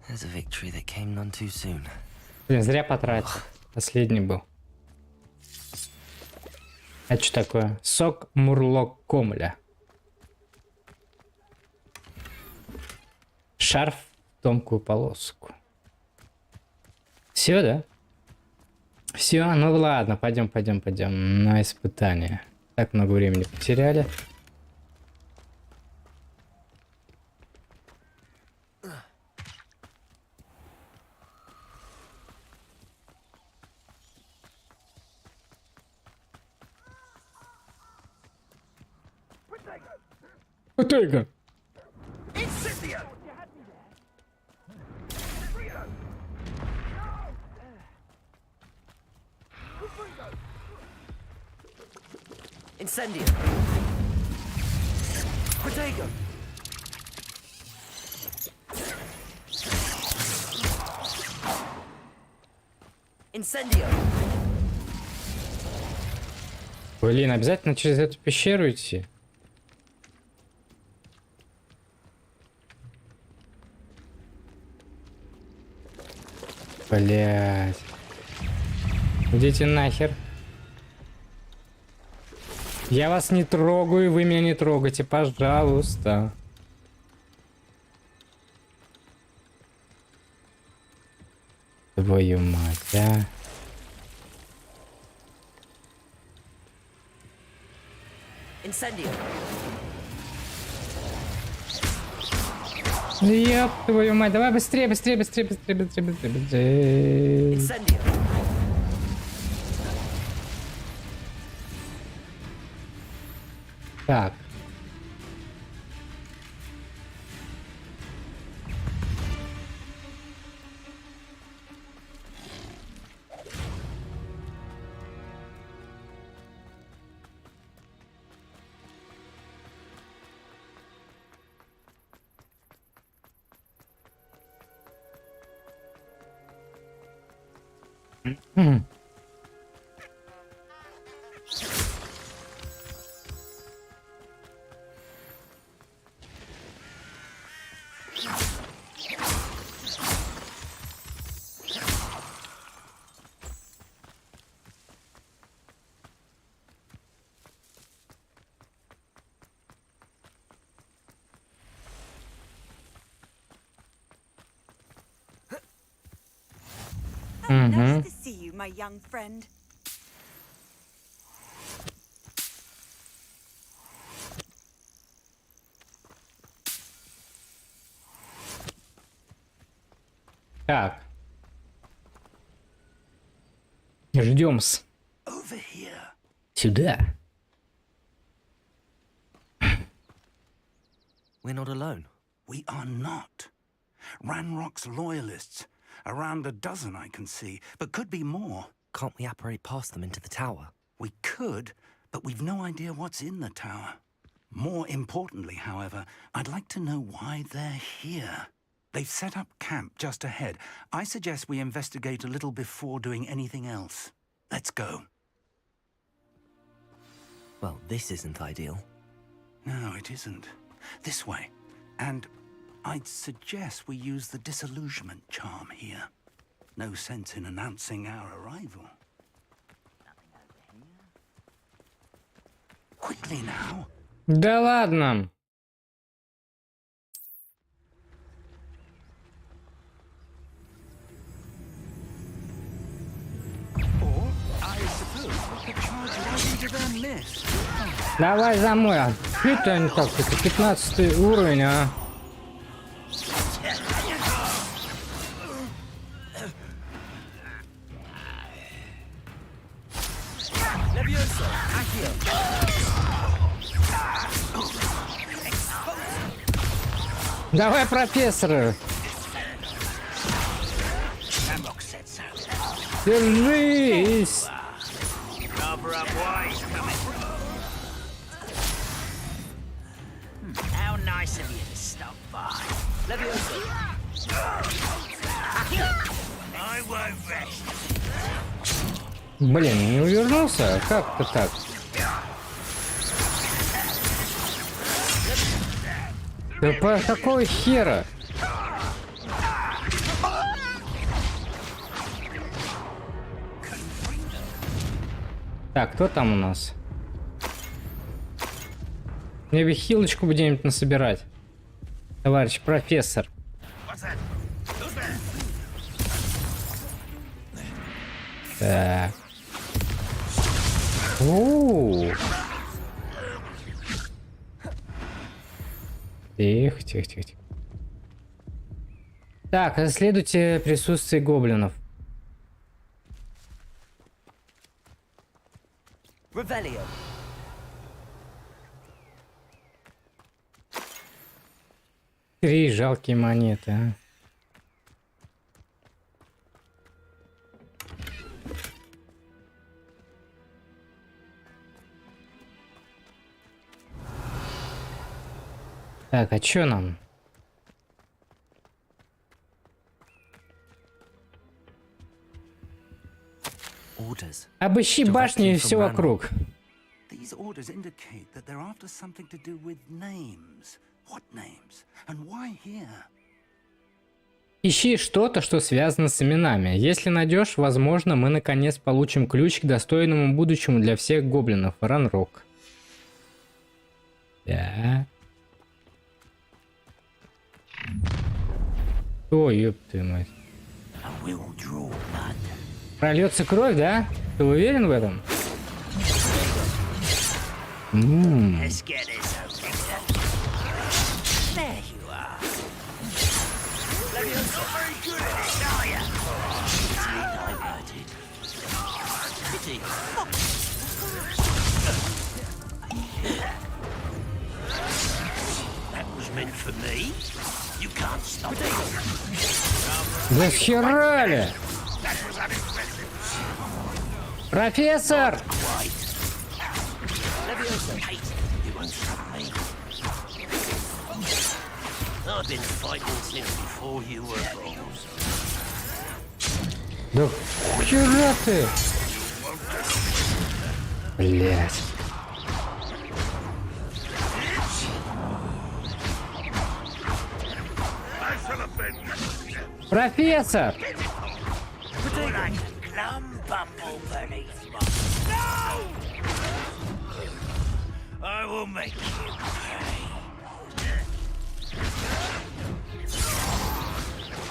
There's a victory that came none too soon. Блин, зря потратил. Последний был. А что такое? Сок мурлок комля. Шарф в тонкую полоску. Все, да? Все, ну ладно, пойдем на испытание. Так много времени потеряли. Protego. Incendio. Protego. Incendio. Блин, обязательно через эту пещеру идти? Блять. Идите нахер. Я вас не трогаю, вы меня не трогайте, пожалуйста. Твою мать, а. Incendio. Ёб твою мать, давай быстрее. Incendio. Так. Nice to see you, my young friend. Так. Ждем-с. Over here. Сюда. We're not alone. We are not. Ranrock's loyalists. Around a dozen I can see, but could be more. Can't we apparate past them into the tower? We could, but we've no idea what's in the tower. More importantly, however, I'd like to know why they're here. They've set up camp just ahead. I suggest we investigate a little before doing anything else. Let's go. Well, this isn't ideal. No, it isn't. This way. And I'd suggest we use the disillusionment charm here. No sense in announcing our arrival. Quickly now. Да ладно. Or, I suppose, we could charge right into their mist. Давай за мной. Это не так, это 15 уровень, а. Давай, профессор. Держись! Rather unwise coming. How nice of you to stop by. I won't rest. Блин, не увернулся? Как-то так. Да по какого хера? Так, кто там у нас? Мне бы хилочку бы где-нибудь насобирать. Товарищ профессор. Так. О-о-о. Тихо, тихо, тихо, тихо. Так, расследуйте присутствие гоблинов. Revelio. Три жалкие монеты, а. Так, а чё нам? Orders. Обыщи башню и все вокруг. These orders indicate that they're after something to do with names. What names? And why here? Ищи что-то, что связано с именами. Если найдешь, возможно, мы наконец получим ключ к достойному будущему для всех гоблинов. Ранрок. Да. Ой, ёб твою мать. Прольется кровь, да? Ты уверен в этом? Let's get this over. There you are. You're not very good at this, are you? Easily diverted. Pity. That was meant for me. You can't stop it. Да схерали! Профессор! I've been fighting since before you were born. Да хера ты! Блять. Профессор! I will make you pay.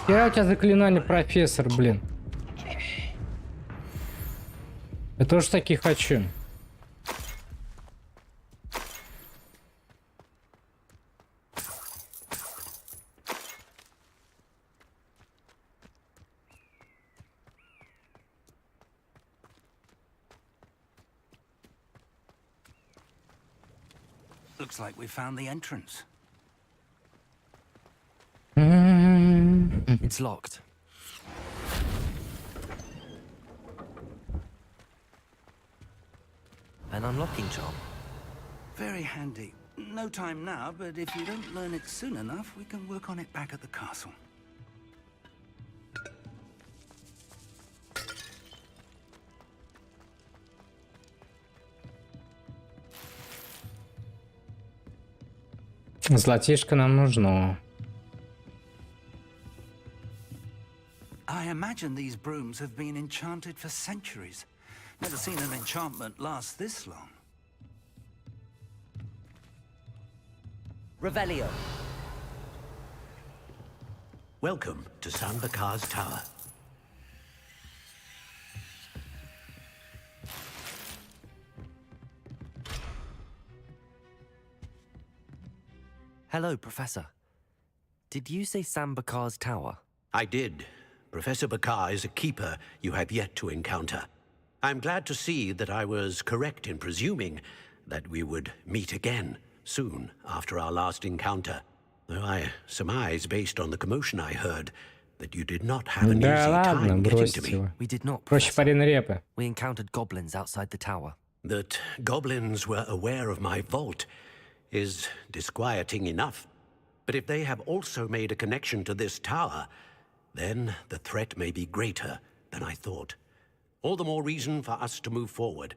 Я у тебя заклинание, профессор, блин. Я тоже такие хочу. Looks like we found the entrance. It's locked. An unlocking job. Very handy. No time now, but if you don't learn it soon enough, we can work on it back at the castle. Золотишко нам нужно. I imagine these brooms have been enchanted for centuries. Never seen an enchantment last this long. Revelio. Welcome to Sambakar's Tower. Hello, Professor. Did you say Sam Bakar's tower? I did. Professor Bakar is a keeper you have yet to encounter. I'm glad to see that I was correct in presuming that we would meet again soon after our last encounter. Though I surmise, based on the commotion I heard, that you did not have an Да easy ладно, time getting to бросьте me. его. We did not, Проще Professor. парень репы. We encountered goblins outside the tower. That goblins were aware of my vault is disquieting enough. But if they have also made a connection to this tower, then the threat may be greater than I thought. All the more reason for us to move forward.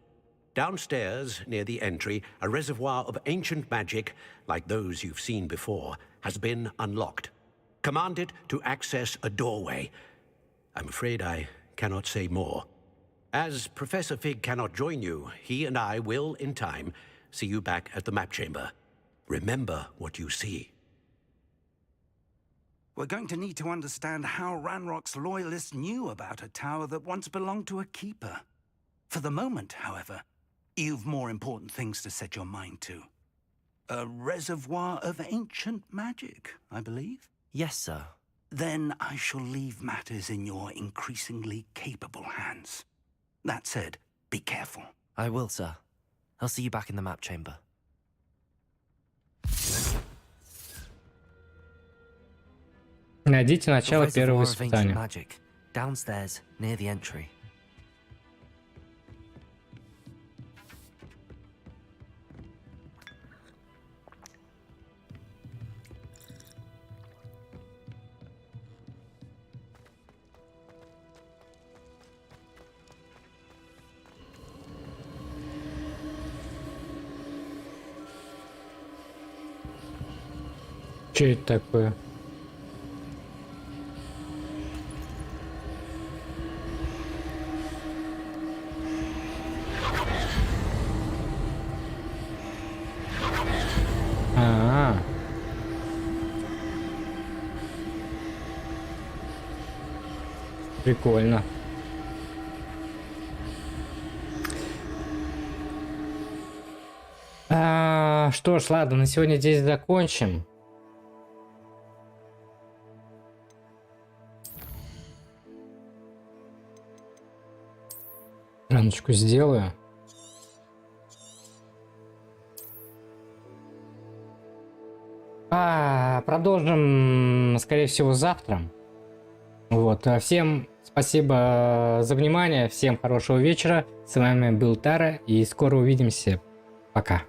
Downstairs, near the entry, a reservoir of ancient magic, like those you've seen before, has been unlocked. Command it to access a doorway. I'm afraid I cannot say more. As Professor Fig cannot join you, he and I will, in time, see you back at the map chamber. Remember what you see. We're going to need to understand how Ranrock's loyalists knew about a tower that once belonged to a keeper. For the moment, however, you've more important things to set your mind to. A reservoir of ancient magic, I believe? Yes, sir. Then I shall leave matters in your increasingly capable hands. That said, be careful. I will, sir. I'll see you back in the map chamber. Найдите The начало первого reservoir of ancient испытания. magic, downstairs, near the entry. Че это такое? А-а-а. Прикольно. Что ж, ладно, на сегодня здесь закончим. Раночку сделаю. Продолжим, скорее всего, завтра. Вот. Всем спасибо за внимание, всем хорошего вечера. С вами был Тара, и скоро увидимся. Пока.